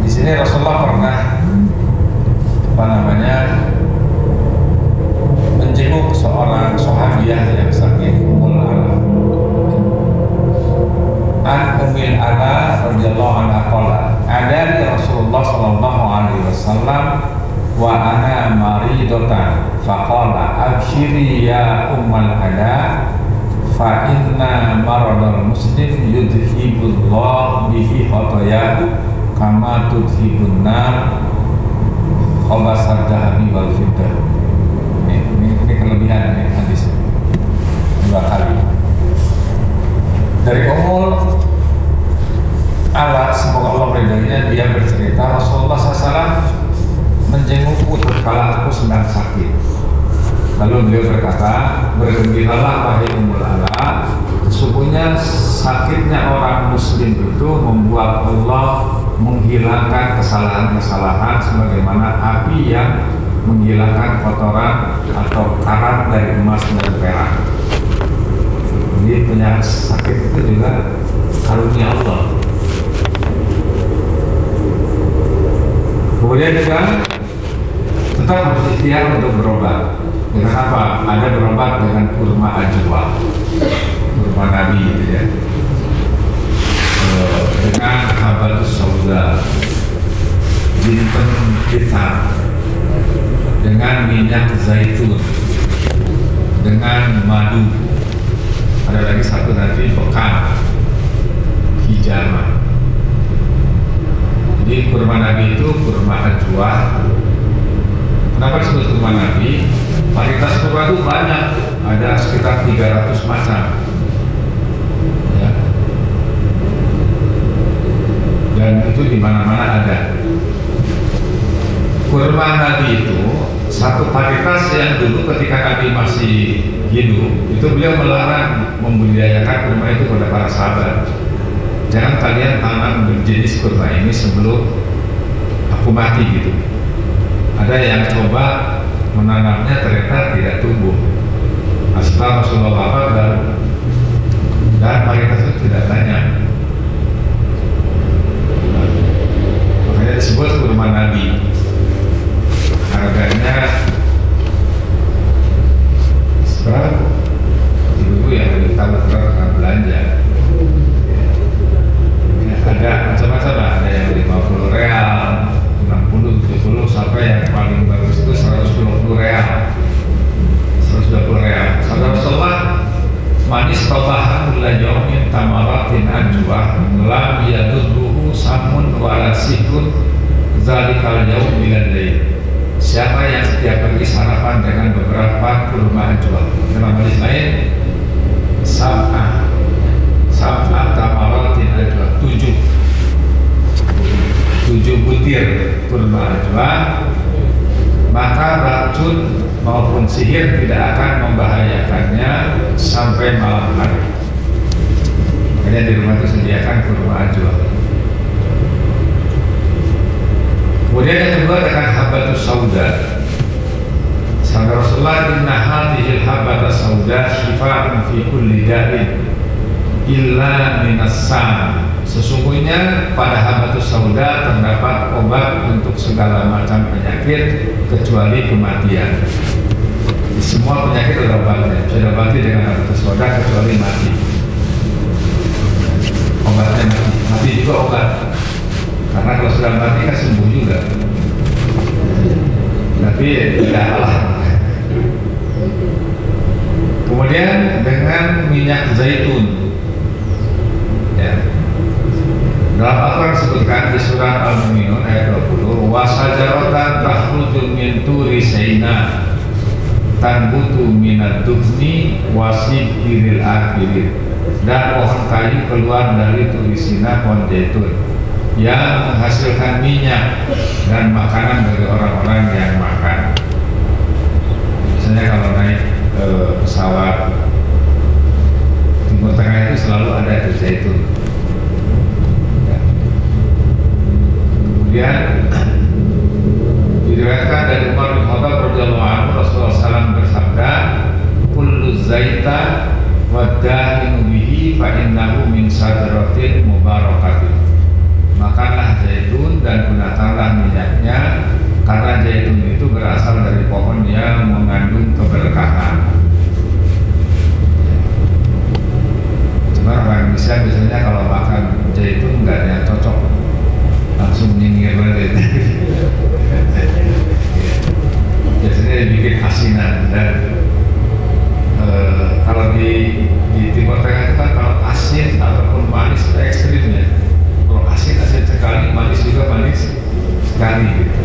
di sini Rasulullah pernah menjenguk seorang sahabiah yang sakit, Ummul Ala. An Ummul Ala radhiyallahu anha qala, ada Rasulullah sallallahu alaihi wasallam wa ana maridatan faqala abshiri ya Ummul Ala fa inna maradal muslim yudhibullah bihi khotoyahu kama tudhibun nar khabasad dahabi wal fiddah. Ini kelebihan ini hadis 2 kali dari Ummul Ala, semoga Allah meridainya. Dia bercerita Rasulullah SAW menjengukku kala aku sedang sakit. Lalu beliau berkata, bergembiralah wahai Ummul Ala, sesungguhnya sakitnya orang muslim itu membuat Allah menghilangkan kesalahan-kesalahan sebagaimana api yang menghilangkan kotoran atau karat dari emas dan perak. Jadi penyakit sakit itu juga karunia Allah. Kemudian juga tetap harus ikhtiar untuk berobat. Dengan apa? Ada berobat dengan kurma ajwa, kurma Nabi gitu ya. Dengan habatus sauda, jinten hitam, dengan minyak zaitun, dengan madu. Ada lagi satu nanti pekan hijama. kurma Nabi itu kurma ajwa. Kenapa disebut kurma Nabi? Varietas kurma itu banyak, ada sekitar 300 macam. Ya. Dan itu di mana-mana ada. Kurma Nabi itu satu varietas yang dulu ketika Nabi masih hidup, itu beliau melarang membudidayakan kurma itu kepada para sahabat. Jangan kalian tanam berjenis kurma ini sebelum aku mati gitu. Ada yang coba menanamnya ternyata tidak tumbuh. Setelah Rasulullah wafat dan varietas itu tidak banyak. Makanya disebut kurma Nabi. Harganya seberapa? Ibu yang lebih tahu tentang belanja. Ada macam-macam, ada yang 50 real, 60, 70, sampai yang paling bagus itu 120 real. 120 real. Sabda Rasulullah, manis tobahan la yaumin tamaratin ajwa lam yadurruhu samun wala sikun zalikal yaum bilal lail. Siapa yang setiap pagi sarapan dengan beberapa kurma ajwa. Dalam hadis lain, sab'a tamaratin ajwa, 7 butir kurma ajwa, maka racun maupun sihir tidak akan membahayakannya sampai malam hari. Makanya di rumah itu sediakan kurma ajwa. Kemudian yang kedua dengan habatus sauda. Sabda Rasulullah, inna hadhil habatus sauda shifa'un fi kulli da'in illa minas-sam. Sesungguhnya pada habatus sauda terdapat obat untuk segala macam penyakit kecuali kematian. Di semua penyakit ada obatnya. Bisa diobati dengan habatus sauda kecuali mati. Obatnya mati juga obat. Karena kalau sudah mati kan sembuh juga. Tapi tidak kalah. Kemudian dengan minyak zaitun. Ya. Dalam Al-Quran disebutkan di surah Al-Mu'minun ayat 20, wasajaratan takhruju min turi Saina tanbutu minad duhni wasibiril akhirin. Dan pohon kayu keluar dari turi Sina, pohon zaitun, yang menghasilkan minyak dan makanan bagi orang-orang yang makan. Misalnya kalau naik pesawat Timur Tengah itu selalu ada itu zaitun. Kemudian diriwayatkan dari Umar bin Khattab radhiyallahu anhu, Rasulullah SAW bersabda, kullu zaita wadahinu bihi fa innahu min sajaratin mubarakatin. Makanlah zaitun dan gunakanlah minyaknya, karena zaitun itu berasal dari pohon yang mengandung keberkahan. Cuma orang Indonesia biasanya kalau makan zaitun nggak ada yang cocok, langsung nyengir banget. Biasanya dibikin asinan. Dan kalau di Timur Tengah itu kan kalau asin ataupun manis itu ekstrimnya. Kalau asin sekali, manis juga manis sekali gitu.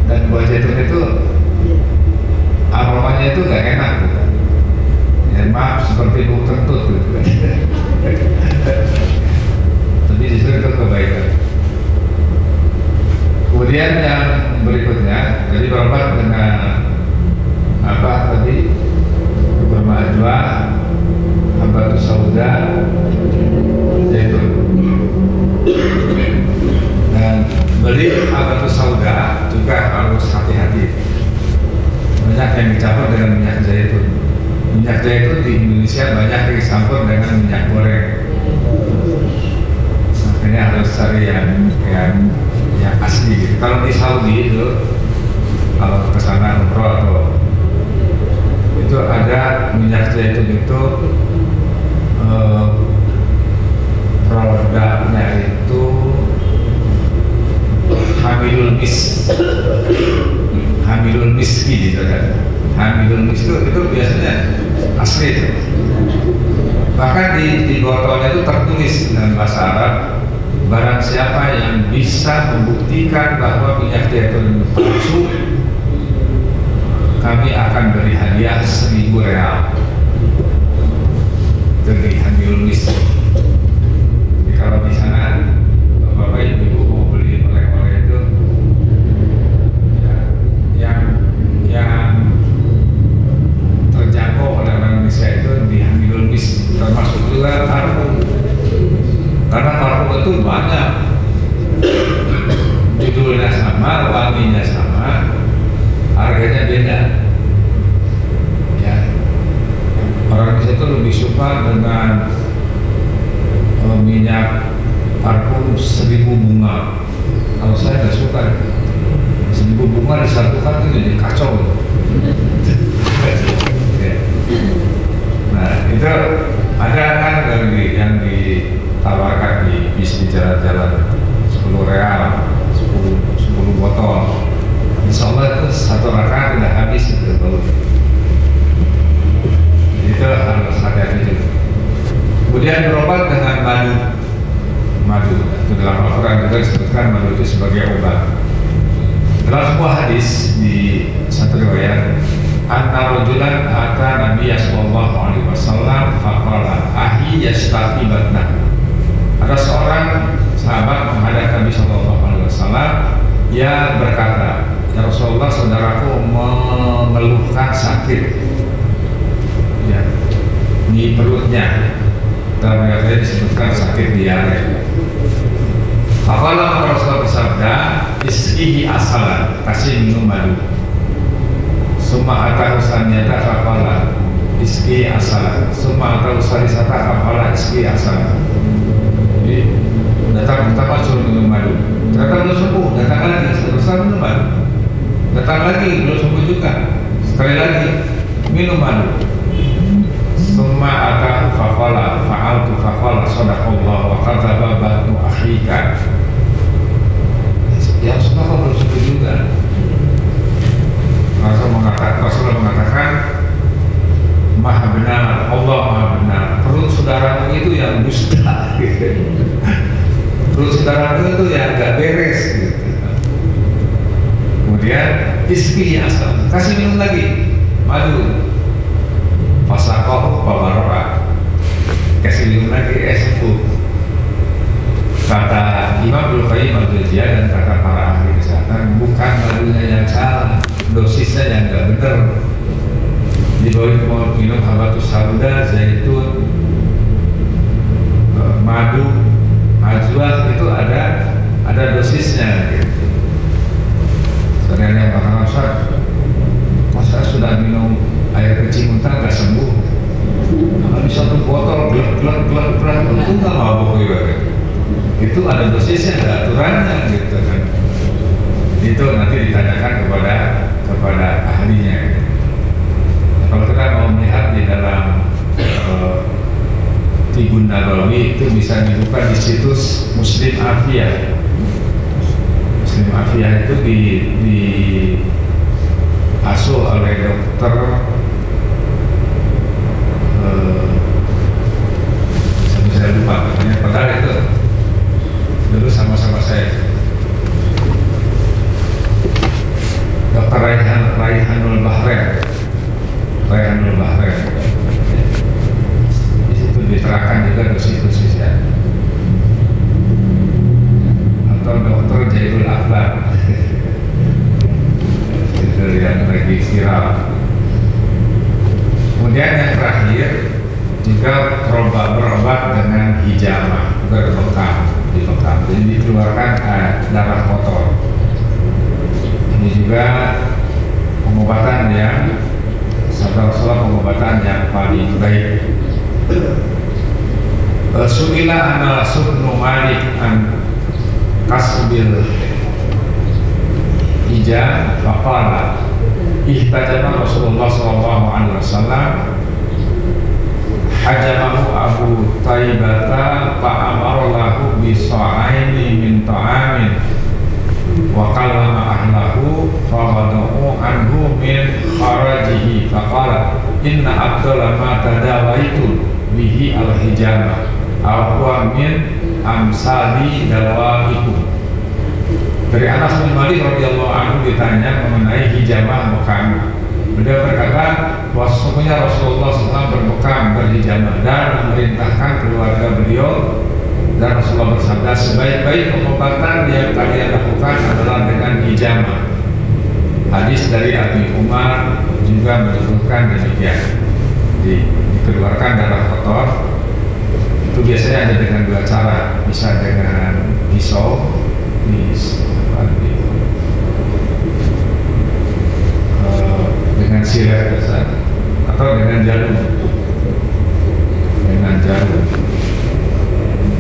Dan buah zaitun itu aromanya itu nggak enak gitu. Ya maaf, seperti bau kentut gitu. Tapi justru itu kebaikan. Kemudian yang berikutnya, jadi berobat dengan apa tadi, kurma ajwa, habatus sauda, zaitun. Dan beli habatus sauda juga harus hati-hati. Banyak yang dicampur dengan minyak zaitun. Minyak zaitun di Indonesia banyak dicampur dengan minyak goreng. Makanya harus cari yang asli gitu. Kalau di Saudi itu, kalau ke sana umroh atau itu ada minyak zaitun itu produknya itu hamilul miski gitu kan. Hamilul miski itu biasanya asli itu. Bahkan di botolnya itu tertulis dengan bahasa Arab barang siapa yang bisa membuktikan bahwa minyak zaitun palsu, kami akan beri hadiah 1.000 real. Itu di Hamilul Mis. Jadi kalau di sana bapak ibu mau beli oleh-oleh itu ya, yang terjangkau oleh orang Indonesia itu di Hamilul Mis, termasuk juga parfum. Karena parfum itu banyak, judulnya sama, wanginya sama, harganya beda. Ya, orang Indonesia itu lebih suka dengan minyak parfum 1.000 bunga. Kalau saya nggak suka, 1.000 bunga disatukan itu jadi kacau. Nah, itu ada kan yang ditawarkan di bis di jalan-jalan 10 real, 10 botol. Insya Allah itu satu rakaat udah habis itu bau. Itu harus hati-hati juga. Kemudian berobat dengan madu. Itu dalam Al-Quran juga disebutkan madu itu sebagai obat. Dalam sebuah hadis di satu riwayat, anna rajulan ata Nabi sallallahu alaihi wasallam faqala ahi yastaqi batna. Ada seorang sahabat menghadap Nabi sallallahu alaihi wasallam, ia berkata, ya Rasulullah, saudaraku mengeluhkan sakit ya di perutnya. Dalam riwayat disebutkan sakit diare. Faqala Rasulullah bersabda, isqihi asalan, kasih minum madu. Summa atahu saniyata faqala isqi asalan. Summa atahu salisata faqala isqi asalan. Jadi datang pertama suruh minum madu, ternyata belum sembuh, datang lagi seterusnya minum madu, datang lagi belum sembuh juga, sekali lagi minum madu. Summa atahu faqala fa'altu faqala sadaqallah wa kadzaba batnu akhika. Ya semua belum sembuh juga. Rasulullah mengatakan, Maha benar, Allah Maha benar. Perut saudaramu itu yang dusta, perut saudaramu itu yang gak beres, gitu. Kemudian isqi asal, kasih minum lagi madu. Fasakoh babarokah, kasih minum lagi, sembuh. Kata Imam Ibnu Qayyim al-Jauziyah dan kata para ahli kesehatan, bukan madunya yang salah, dosisnya yang nggak benar. Di bawah mau minum habatus sauda, zaitun, madu, ajwa, itu ada dosisnya. Gitu. Sebenarnya yang mengatakan, Ustaz, masa sudah minum air kecil muntah nggak sembuh? Habis satu botol glek, itu nggak mabuk juga. Itu ada dosisnya, ada aturannya, gitu kan. Itu nanti ditanyakan kepada ahlinya. Kalau kita mau melihat di dalam Tibun Nabawi, itu bisa dibuka di situs Muslim Afiyah. Muslim Afiyah itu di asuh oleh dokter saya lupa namanya, padahal itu dulu sama-sama saya, Dr. Raihanul Bahrain. Di situ diterangkan juga dosis-dosisnya. Atau Dr. Jaidul Akbar, itu yang lagi viral. Kemudian yang terakhir juga berobat dengan hijamah, berbekam, jadi dikeluarkan darah kotor. Ini juga pengobatan yang pengobatan yang paling baik. Su'ila anna Subnu Malik an kasbil hijab faqala ihtajama Rasulullah sallallahu alaihi wasallam hajamahu Abu Taibata fa'amara lahu bisa'aini min ta'amin wa kallama ahlahu fawada'u anhu min kharajihi faqala inna abdala ma tadawaitu bihi al-hijama Aku min amsali dawahikum. Dari Anas bin Malik radhiyallahu anhu ditanya mengenai hijamah bekam. Beliau berkata, sesungguhnya Rasulullah SAW berbekam berhijamah dan memerintahkan keluarga beliau, dan Rasulullah bersabda, sebaik-baik pengobatan yang kalian lakukan adalah dengan hijamah. Hadis dari Abi Umar juga menyebutkan demikian. Dikeluarkan darah kotor itu biasanya ada dengan dua cara, bisa dengan pisau, dengan silet biasa, atau dengan jarum.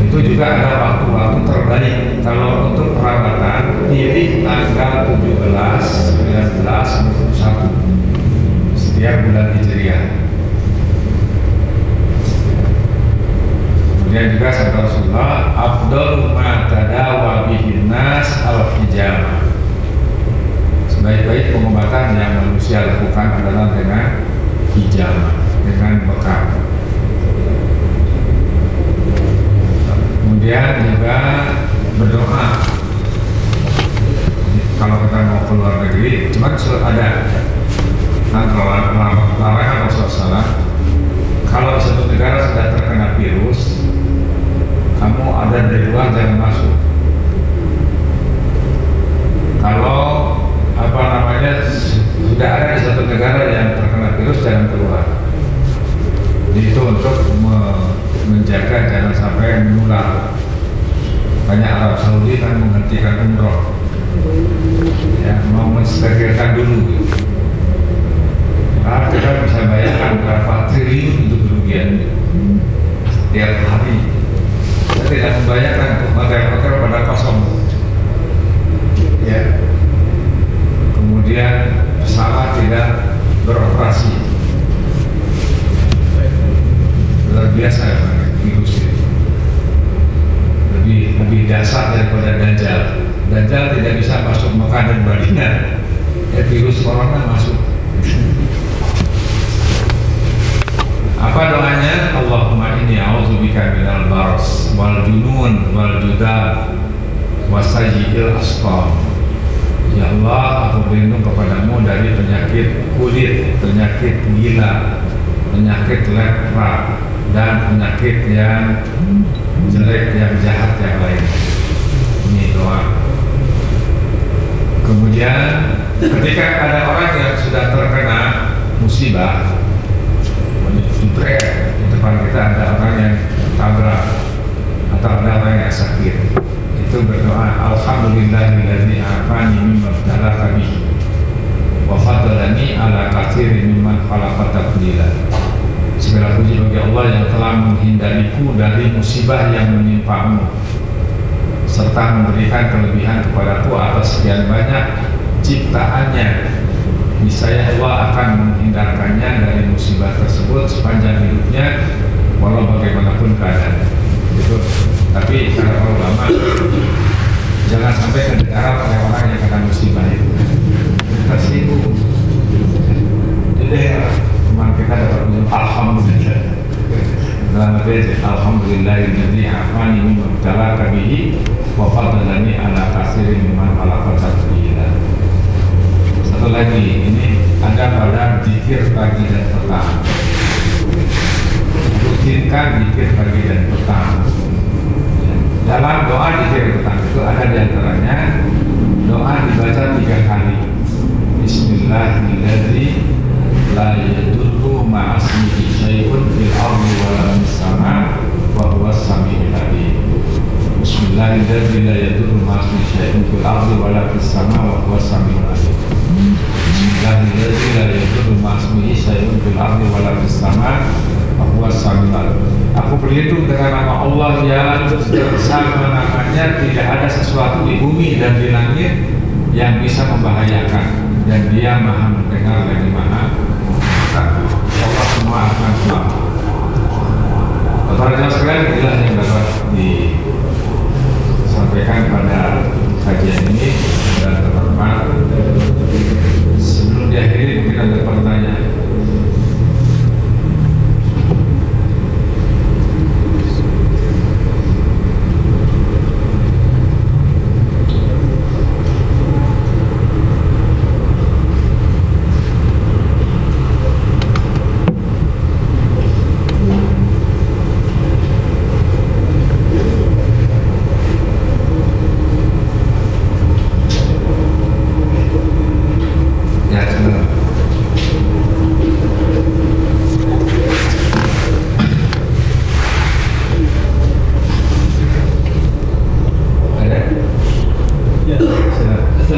Itu juga ada waktu-waktu terbaik. Kalau untuk perawatan, pilih tanggal 17, 19, 21 setiap bulan Hijriah. Kemudian juga sabda Rasulullah, afdalu ma tadawa bihin nas al-hijamah. Sebaik-baik pengobatan yang manusia lakukan adalah dengan hijamah, dengan bekam. Kemudian juga berdoa. Kalau kita mau keluar negeri, cuma ada larangan Rasulullah. Kalau satu negara sudah terkena virus, kamu ada di luar jangan masuk. Kalau sudah ada di satu negara yang terkena virus, jangan keluar. Jadi itu untuk menjaga jangan sampai menular. Banyak Arab Saudi kan menghentikan umroh, ya, mau mensterilkan dulu. Nah, kita bisa bayangkan berapa triliun itu kerugian setiap hari. Saya tidak membayangkan hotel-hotel pada kosong, ya. Kemudian pesawat tidak beroperasi. Luar biasa ya, virus ini. Lebih dasar daripada Dajjal. Dajjal tidak bisa masuk Mekah dan Madinah. Ya, virus corona masuk. Apa doanya? Allahumma inni a'udzubika minal baras wal junun wal judab wasayyi'il asqam. Ya Allah, aku berlindung kepadamu dari penyakit kulit, penyakit gila, penyakit lepra, dan penyakit yang jelek, yang jahat yang lain. Ini doa. Kemudian ketika ada orang yang sudah terkena musibah, jebret di depan kita ada orang yang tabrak atau ada orang yang sakit, itu berdoa, alhamdulillahilladzi afani mimma ibtalaka bihi wa fadlani ala katsirin mimman khalaqa tafdila. Segala puji bagi Allah yang telah menghindariku dari musibah yang menimpamu serta memberikan kelebihan kepadaku atas sekian banyak ciptaannya. Niscaya Allah akan menghindarkannya dari musibah tersebut sepanjang hidupnya, walau bagaimanapun keadaan. Itu. Tapi kata ulama, jangan sampai kedengaran oleh orang yang kena musibah itu. Kita sibuk. Jadi teman kita dapat ujian, alhamdulillah. Dalam arti alhamdulillahilladzi afani mimma ibtalaka bihi wa fadlani ala katsirin mimman khalaqa tafdila. Satu lagi, ini ada pada zikir pagi dan petang. Rutinkan zikir pagi dan petang. Dalam doa zikir petang itu ada diantaranya doa dibaca 3 kali. Bismillahirrahmanirrahim. La yadurru ma'asmihi syai'un fil ardi wa la fis sama' wa huwas sami'ul alim. Bismillahirrahmanirrahim. La yadurru ma'asmihi syai'un fil ardi wa la fis sama' wa huwas sami'ul alim. Bismillahirrahmanirrahim. La yadurru ma'asmihi syai'un fil ardi wa la fis sama' wa huwas sami'ul alim. Aku berlindung dengan nama Allah yang bersama namanya tidak ada sesuatu di bumi dan di langit yang bisa membahayakan, dan Dia Maha mendengar lagi Maha. Allah semua akan selamat. Bapak-bapak sekalian, inilah yang dapat disampaikan pada kajian ini. Dan teman-teman, sebelum diakhiri mungkin ada pertanyaan.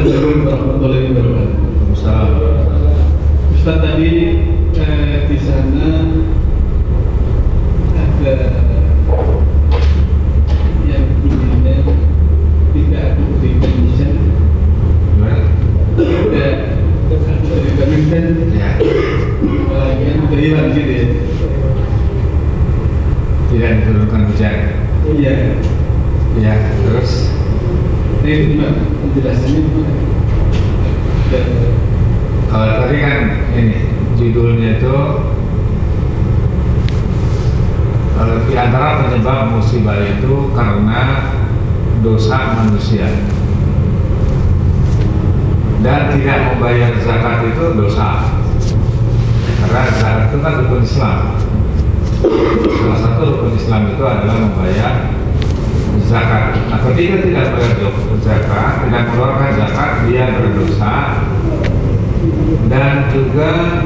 Assalamualaikum warahmatullahi wabarakatuh. Ustaz, tadi di sana ada yang bunyinya tidak ada Indonesia, tidak ada Indonesia, bagian dari gitu ya. Tidak diturunkan hujan. Iya. Ya, terus Ini gimana? Penjelasannya gimana? kalau tadi kan ini judulnya itu di antara penyebab musibah itu karena dosa manusia, dan tidak membayar zakat itu dosa, karena zakat itu kan rukun Islam. Salah satu rukun Islam itu adalah membayar zakat. Nah, ketika tidak bayar zakat, tidak mengeluarkan zakat, dia berdosa. Dan juga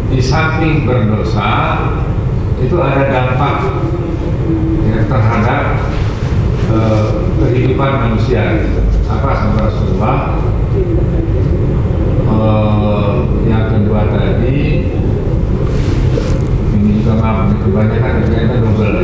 di samping berdosa itu ada dampak ya, terhadap kehidupan manusia. Apa sama Rasulullah? Yang kedua tadi ini juga maaf, kebanyakan ternyata double.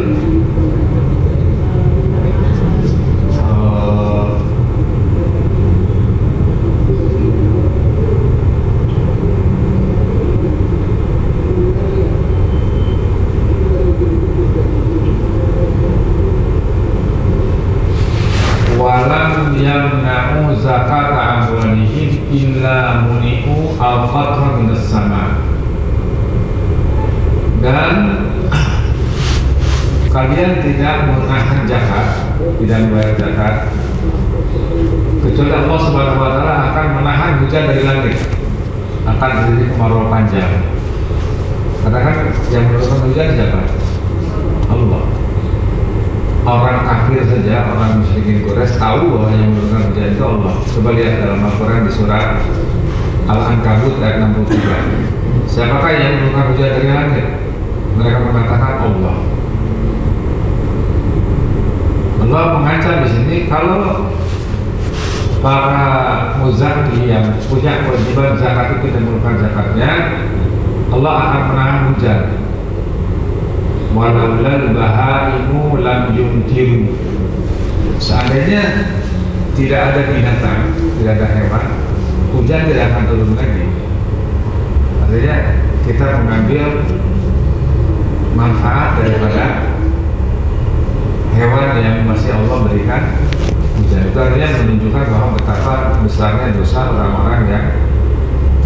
Walam yamna'u zakata amwalihim illa muni'u al-qatra minas sama. Dan kalian tidak menahan zakat, tidak membayar zakat, kecuali Allah Subhanahu wa Ta'ala akan menahan hujan dari langit, akan terjadi kemarau panjang. Karena kan yang menurunkan hujan siapa? Allah. Orang kafir saja, orang musyrikin Quraisy tahu bahwa yang menurunkan hujan itu Allah. Coba lihat dalam Al-Quran di surat Al-Ankabut ayat 63. Siapakah yang menurunkan hujan dari langit? Mereka mengatakan Allah. Allah mengancam di sini kalau para muzaki yang punya kewajiban zakat itu dan menurunkan zakatnya, Allah akan menahan hujan. Walaulal bahaimu lam yumtiru. Seandainya tidak ada binatang, tidak ada hewan, hujan tidak akan turun lagi. Artinya kita mengambil manfaat daripada hewan yang masih Allah berikan hujan. Itu artinya menunjukkan bahwa betapa besarnya dosa orang-orang yang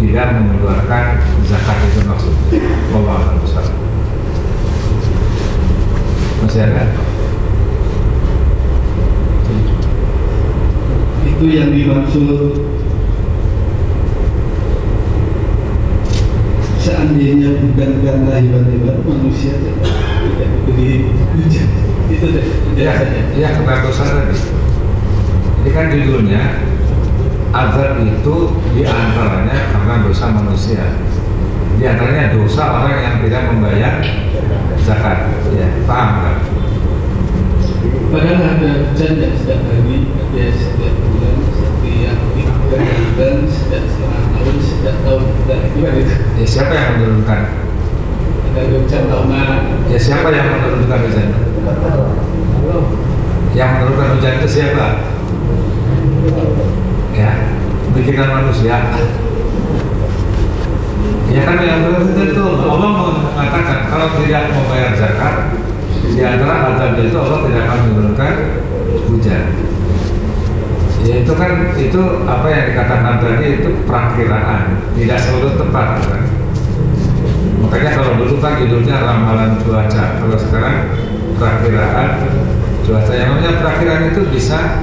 tidak mengeluarkan zakat itu maksudnya. Allah besar. Masih ada? Itu yang dimaksud seandainya bukan karena hewan-hewan, manusia tidak diberi hujan. Itu deh. Ya, karena dosa tadi. Ini kan judulnya azab itu diantaranya karena dosa manusia. Di antaranya dosa orang yang tidak membayar zakat. Ya, paham kan? Padahal ada hujan yang setiap hari, ada setiap bulan, setiap 3 bulan, setiap setengah tahun, setiap tahun. Gimana itu? Ya, siapa yang menurunkan? Ada hujan tahunan. Ya, siapa yang menurunkan hujan? Yang menurunkan hujan itu siapa? Ya, bikinan manusia. Ya kan yang menurunkan itu Allah mengatakan kalau tidak membayar zakat, di antara azab itu Allah tidak akan menurunkan hujan. Ya itu kan, itu apa yang dikatakan tadi itu perakiraan, tidak selalu tepat kan? Makanya kalau dulu kan judulnya ramalan cuaca, kalau sekarang perakiraan cuaca. Yang namanya perakiraan itu bisa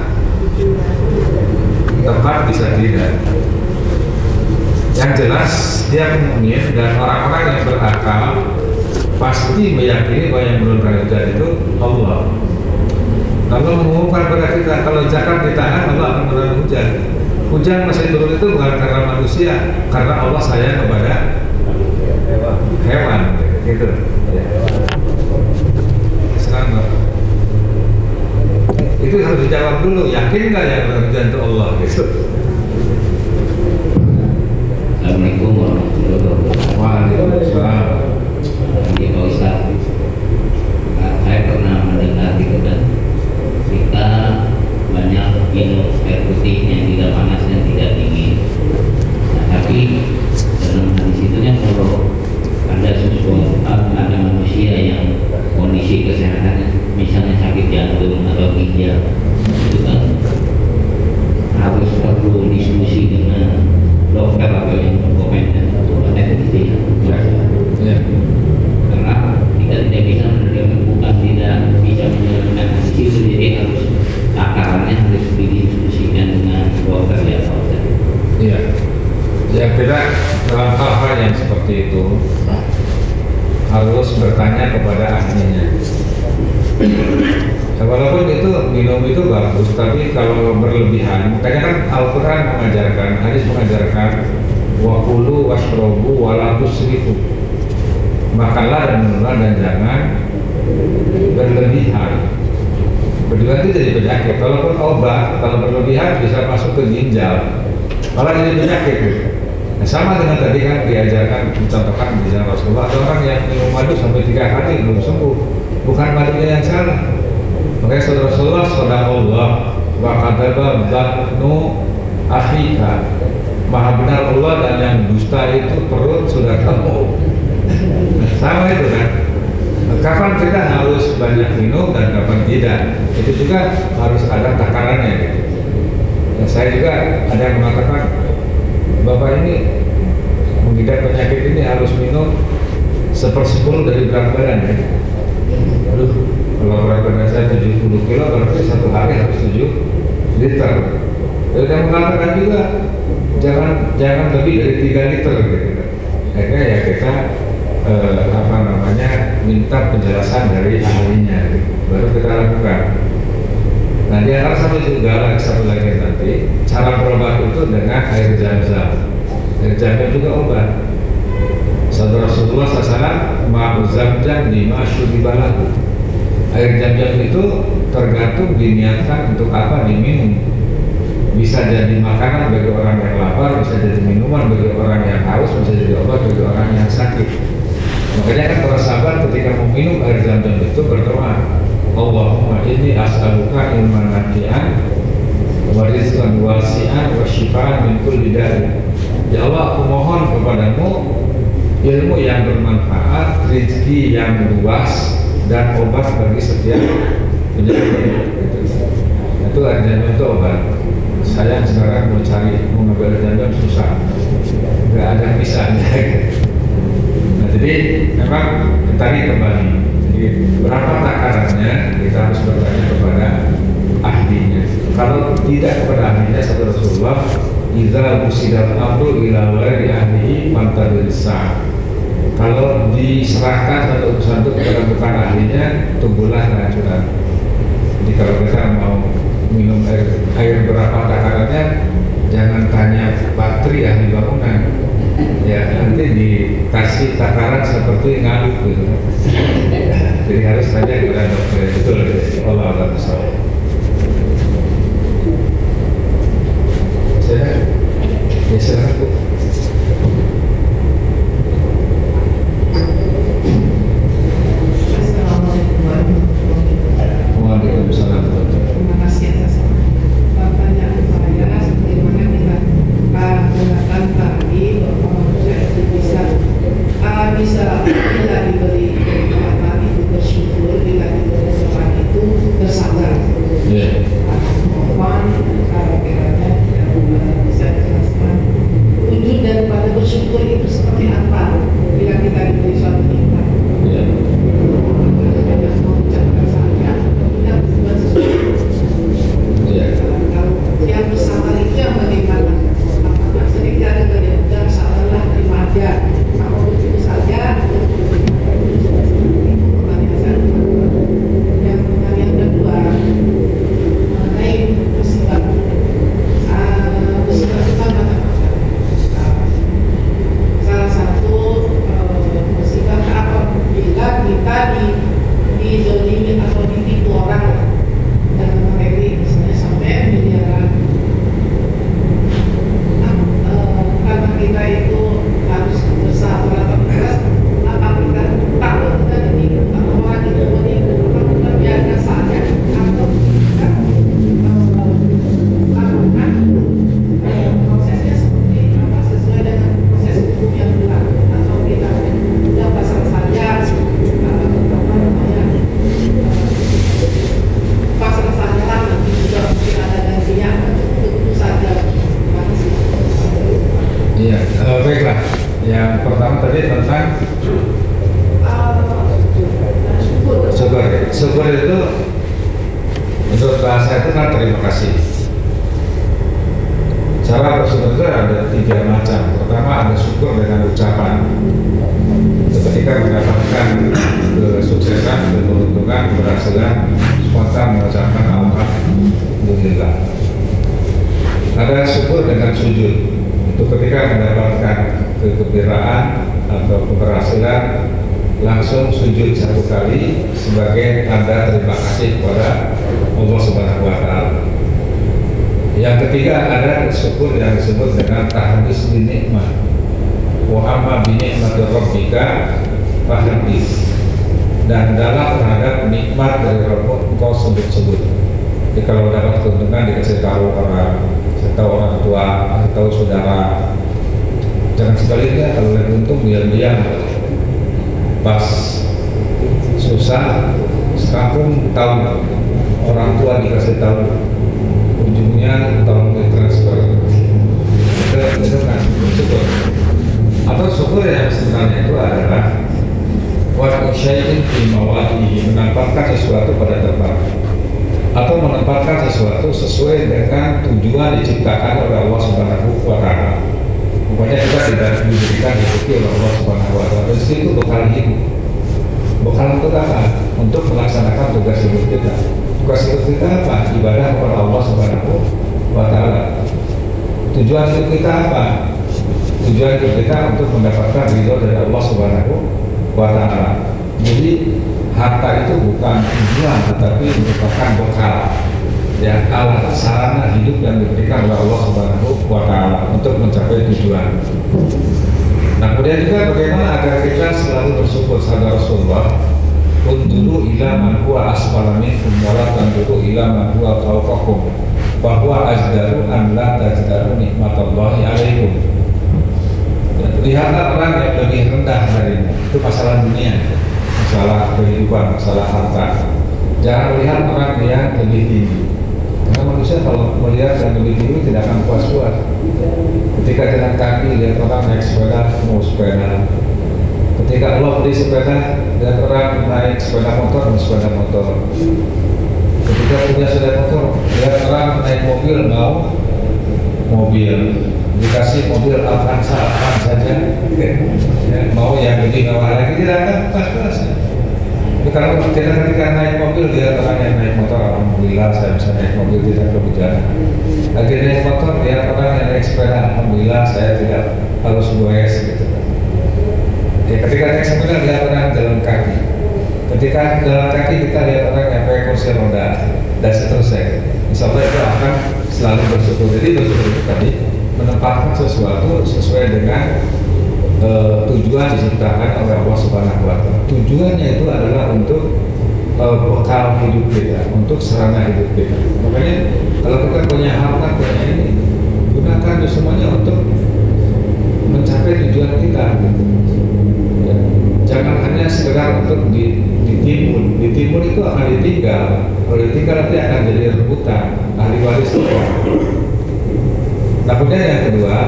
tepat, bisa tidak. Yang jelas dia mungkin, dan orang-orang yang berakal pasti meyakini bahwa yang menurunkan hujan itu Allah. Lalu mengumumkan kepada kita kalau zakat ditahan, Allah akan menurunkan hujan. Hujan masih turun itu bukan karena manusia, karena Allah sayang kepada hewan, gitu. Ya. Sekarang itu harus dijawab dulu, yakin nggak ya hujan itu Allah? Gitu. Waalaikumsalam. Jadi Pak Ustaz, saya pernah mendengar gitu kan, kita banyak minum air putih yang tidak panas dan tidak dingin. Nah, tapi dalam hadis itu kan kalau ada manusia yang kondisi kesehatannya misalnya sakit jantung atau ginjal, itu kan harus perlu diskusi dengan dokter atau yang berkompeten atau gitu ya. Ya. Karena kita tidak bisa menerima, bukan tidak bisa menerima hadis itu, jadi harus akarnya harus didiskusikan dengan dokter ya Pak Ustaz. Iya. Ya kita dalam hal-hal yang seperti itu harus bertanya kepada ahlinya. Walaupun itu minum itu bagus, tapi kalau berlebihan, makanya kan Al-Quran mengajarkan, hadis mengajarkan, wa kulu washrobu wala tusrifu, makanlah dan minumlah dan jangan berlebihan. Berlebihan itu jadi penyakit. Kalaupun obat, kalau berlebihan bisa masuk ke ginjal, malah jadi penyakit. Nah, sama dengan tadi kan diajarkan, dicontohkan di zaman Rasulullah, ada orang yang minum madu sampai 3 hari belum sembuh, bukan madunya yang salah. Makanya saudara Rasulullah sadaqallah wa kadzaba batnu akhika, maha benar Allah dan yang dusta itu perut sudah kamu. Sama itu kan. Kapan kita harus banyak minum dan kapan tidak, itu juga harus ada takarannya gitu. Nah, saya juga ada yang mengatakan, Bapak ini mengidap penyakit ini harus minum 1/10 dari berat badan ya. Aduh, kalau berat badan saya 70 kilo berarti 1 hari harus 7 liter. Jadi yang mengatakan juga jangan lebih dari 3 liter gitu. Akhirnya ya kita minta penjelasan dari ahlinya gitu. Baru kita lakukan. Nah, di antara satu lagi nanti cara berobat itu dengan air zam-zam. Air zam-zam juga obat. Saudara Rasulullah SAW ma'u zam-zam lima syuribalahu. Air zam-zam itu tergantung diniatkan untuk apa diminum. Bisa jadi makanan bagi orang yang lapar, bisa jadi minuman bagi orang yang haus, bisa jadi obat bagi orang yang sakit. Makanya kan para sahabat ketika mau minum air zam-zam itu berdoa, Allahumma inni as'aluka ilman nafi'an wa rizqan wasi'an wa syifaan min kulli da'i. Ya Allah, aku mohon kepadamu ilmu yang bermanfaat, rezeki yang luas, dan obat bagi setiap penyakit. Itu air zam-zam itu obat. Saya sekarang mau ngambil air zam-zam susah, nggak ada misalnya. Nah, jadi memang tadi kembali. Jadi berapa takarannya kita harus bertanya kepada ahlinya. Kalau tidak kepada ahlinya, sabda Rasulullah, "Idza usidal amru ila ghairi ahlihi fantadrisa." Kalau diserahkan satu urusan itu kepada bukan ahlinya, tunggulah kehancuran. Jadi kalau kita mau minum air berapa takarannya, jangan tanya patri ahli bangunan. Ya nanti dikasih takaran seperti ngaduk gitu. Jadi harus tanya kepada dokter. Betul, Allah akan salah. Silakan Bu. Assalamualaikum warahmatullahi wabarakatuh. Waalaikumsalam. Terima kasih atas pertanyaan saya. Sebagaimana kita gunakan tadi bahwa manusia itu bisa bila diberi nikmat itu bersyukur, bila diberi nikmat itu bersabar. terima kasih. Cara bersyukur itu ada 3 macam. Pertama ada syukur dengan ucapan. Ketika mendapatkan kesuksesan, keberuntungan, keberhasilan, spontan mengucapkan alhamdulillah. Ada syukur dengan sujud. Itu ketika mendapatkan kegembiraan atau keberhasilan, langsung sujud 1 kali sebagai tanda terima kasih kepada Allah Subhanahu wa Ta'ala. Yang ketiga ada syukur yang disebut dengan tahdits bi nikmah. Wa amma bi ni'mati rabbika fahaddits. Dan dalam terhadap nikmat dari Rabb engkau sebut-sebut. Jadi kalau dapat keuntungan dikasih tahu orang, kasih tahu orang tua, kasih tahu saudara. Jangan sebaliknya, kalau lagi untung diam-diam. Pas susah sekampung tahu, orang tua dikasih tahu, ujungnya tolong ditransfer. Itu kan syukur. Atau syukur yang sebenarnya itu adalah wa syai'in fi mawadihi, menempatkan sesuatu pada tempat, atau menempatkan sesuatu sesuai dengan tujuan diciptakan oleh Allah Subhanahu wa Ta'ala. Pokoknya kita tidak diberikan rezeki oleh Allah Subhanahu wa Ta'ala. Rezeki itu bekal hidup. Bekal untuk apa? Untuk melaksanakan tugas hidup kita. Tugas hidup kita apa? Ibadah kepada Allah Subhanahu wa Ta'ala. Tujuan hidup kita apa? Tujuan hidup kita untuk mendapatkan ridho dari Allah Subhanahu wa Ta'ala. Jadi harta itu bukan tujuan, tetapi merupakan bekal, ya, alat sarana hidup yang diberikan oleh Allah Subhanahu wa Ta'ala untuk mencapai tujuan. Nah, kemudian juga bagaimana agar kita selalu bersyukur. Sabda Rasulullah, "Unduru ila man huwa asfala minkum wa la tanduru ila man huwa fawqakum, bahwa ajdaru an la tajdaru nikmatallahi alaikum." Lihatlah orang yang lebih rendah darimu. Itu masalah dunia, masalah kehidupan, masalah harta. Jangan melihat orang yang lebih tinggi. Karena manusia kalau melihat yang lebih tinggi tidak akan puas-puas. Ketika jalan kaki lihat orang naik sepeda, mau sepeda. Ketika Allah beli sepeda, lihat orang naik sepeda motor, mau sepeda motor. Ketika punya sepeda motor, lihat orang naik mobil, mau mobil. Dikasih mobil Avanza saja, ya, mau yang lebih mewah lagi, tidak akan puas-puas. Kalau kita ketika naik mobil, lihat orang yang naik motor, alhamdulillah saya bisa naik mobil, tidak perlu jalan. Lagi naik motor, lihat orang yang naik sepeda, alhamdulillah saya tidak harus goes gitu. Ya, ketika naik sepeda, lihat orang jalan kaki. Ketika jalan kaki, kita lihat orang yang pakai kursi roda dan seterusnya. Insya Allah itu akan selalu bersyukur. Jadi bersyukur itu tadi menempatkan sesuatu sesuai dengan tujuan diciptakan oleh Allah Subhanahu wa Ta'ala. Tujuannya itu adalah untuk bekal hidup kita, untuk sarana hidup kita. Makanya kalau kita punya harta punya ini, gunakan semuanya untuk mencapai tujuan kita. Ya. Jangan hanya sekedar untuk ditimbun. Ditimbun itu akan ditinggal. Kalau ditinggal nanti akan jadi rebutan ahli waris itu. Nah, kemudian yang kedua,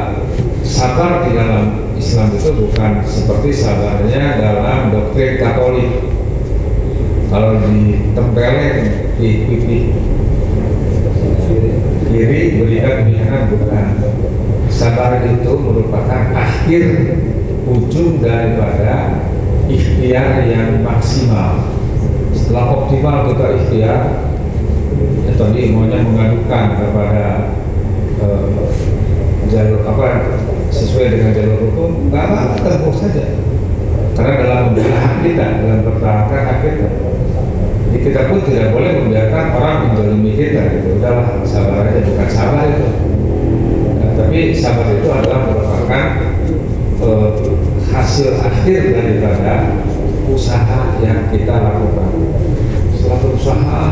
sabar di dalam Islam itu bukan seperti sabarnya dalam doktrin Katolik. Kalau ditempelin di pipi kiri berikan pilihan, bukan. Sabar itu merupakan akhir ujung daripada ikhtiar yang maksimal. Setelah optimal kita ikhtiar, ya tadi maunya mengadukan kepada jalur apa sesuai dengan jalur hukum, nggak apa-apa, tempuh saja. Karena dalam membela hak kita, dalam mempertahankan hak kita, jadi kita pun tidak boleh membiarkan orang menzalimi kita. Gitu. Udahlah, sabar aja, bukan sabar itu. Nah, tapi sabar itu adalah merupakan hasil akhir daripada usaha yang kita lakukan. Setelah berusaha,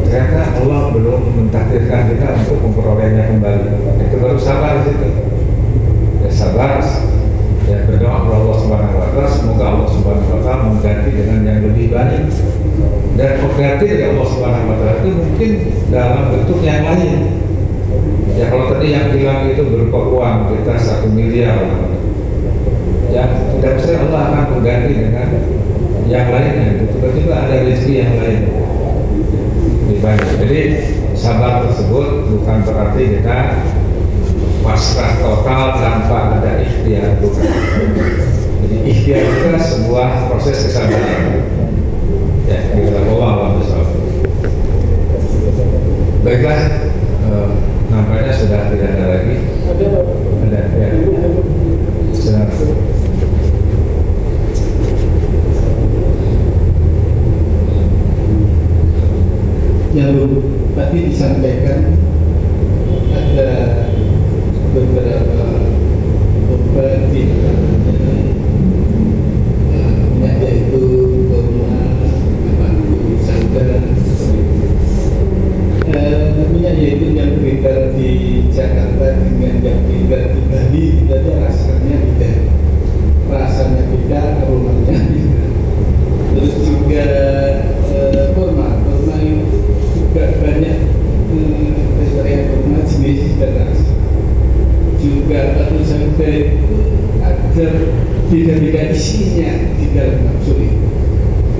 ternyata Allah belum mentakdirkan kita untuk memperolehnya kembali. Itu baru sabar di situ. Ya sabar, ya berdoa kepada Allah Subhanahu wa Ta'ala, semoga Allah Subhanahu wa Ta'ala mengganti dengan yang lebih baik. Dan pengganti dari Allah Subhanahu wa Ta'ala itu mungkin dalam bentuk yang lain. Ya kalau tadi yang hilang itu berupa uang kita 1 miliar, ya tidak mesti Allah akan mengganti dengan yang lainnya. Tiba-tiba ada rezeki yang lain. dibantu. Jadi sabar tersebut bukan berarti kita pasrah total tanpa ada ikhtiar, bukan. Jadi ikhtiar juga sebuah proses kesabaran. Ya, kita Allah bersama. Baiklah, nampaknya sudah tidak ada lagi. Ada ya. Sudah. Yang tadi disampaikan ada beberapa obat di minyak yaitu kurma, sandal. Minyak yaitu yang beredar di Jakarta dengan yang beredar di Bali, jadi rasanya beda, aromanya beda. Terus juga kurma itu juga banyak varian kurma jenis dan rasa. Juga batu sangga itu ada beda-beda isinya di dalam kapsul itu.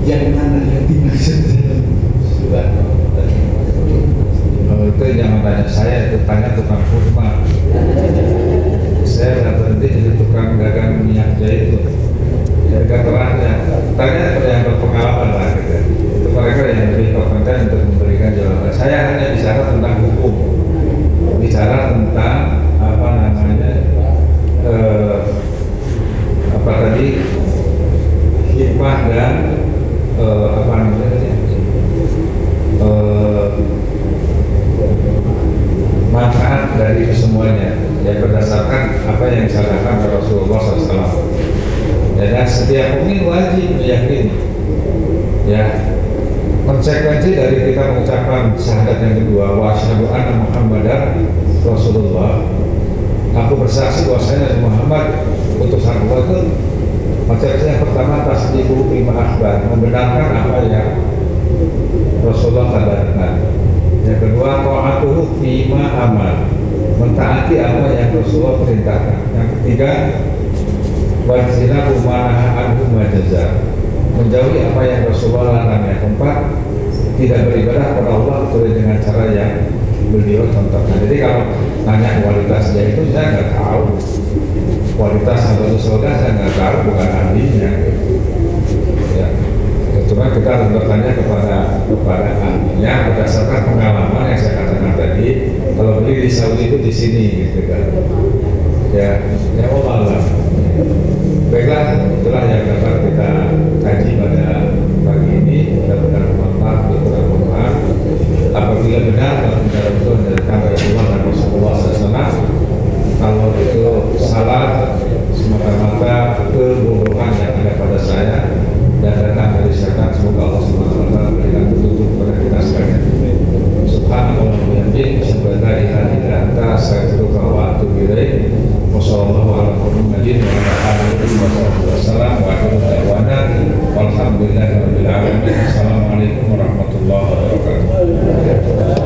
Yang mana yang dimaksud dalam surat? Itu jangan tanya saya, itu tanya tukang kurma. Saya nggak berhenti jadi tukang dagang minyak zaitun. Jadi keterangannya, tanya kepada yang berpengalaman lah gitu. Itu mereka yang lebih kompeten untuk memberikan jawaban. Saya hanya bicara tentang hukum, bicara tentang apa namanya, apa tadi, hikmah dan apa namanya, manfaat dari kesemuanya yang berdasarkan apa yang disampaikan oleh Rasulullah SAW. Dan setiap mukmin wajib meyakini, ya, konsekuensi dari kita mengucapkan syahadat yang kedua, wa asyhadu anna Muhammadar Rasulullah. Aku bersaksi bahwasanya Muhammad utusan Allah itu, konsekuensi yang pertama tasdiqu bima akhbar, membenarkan apa yang Rasulullah kabarkan. Yang kedua, ta'atuhu fima amal, mentaati apa yang Rasulullah perintahkan. Yang ketiga, wajzina umanaha anhu majaza, menjauhi apa yang Rasulullah larang. Yang keempat, tidak beribadah kepada Allah kecuali dengan cara yang beliau contohkan. Jadi kalau tanya kualitasnya itu saya nggak tahu, kualitas atau surga saya nggak tahu, bukan ahlinya. Ya. Cuma kita harus bertanya kepada ahlinya berdasarkan pengalaman yang saya katakan tadi. Kalau beli di Saudi itu di sini, gitu kan. Ya Allah. Baiklah, itulah yang dapat kita kaji pada pagi ini. Mudah-mudahan bermanfaat, bermanfaat. Apabila benar, kalau tidak betul dari Rasulullah dan Rasulullah SAW, kalau itu salah, semata-mata kebodohan yang ada pada saya dan datang dari syaitan, semoga Allah SWT memberikan petunjuk kepada kita sekalian. Subhanallah wa bihamdihi, asyhadu an la ilaha illa anta, astaghfiruka wa atubu ilaik. Wassallallahu ala Muhammadin wa ala alihi wasallam wa akhiru da'wana walhamdulillahi rabbil alamin. Assalamualaikum warahmatullahi wabarakatuh.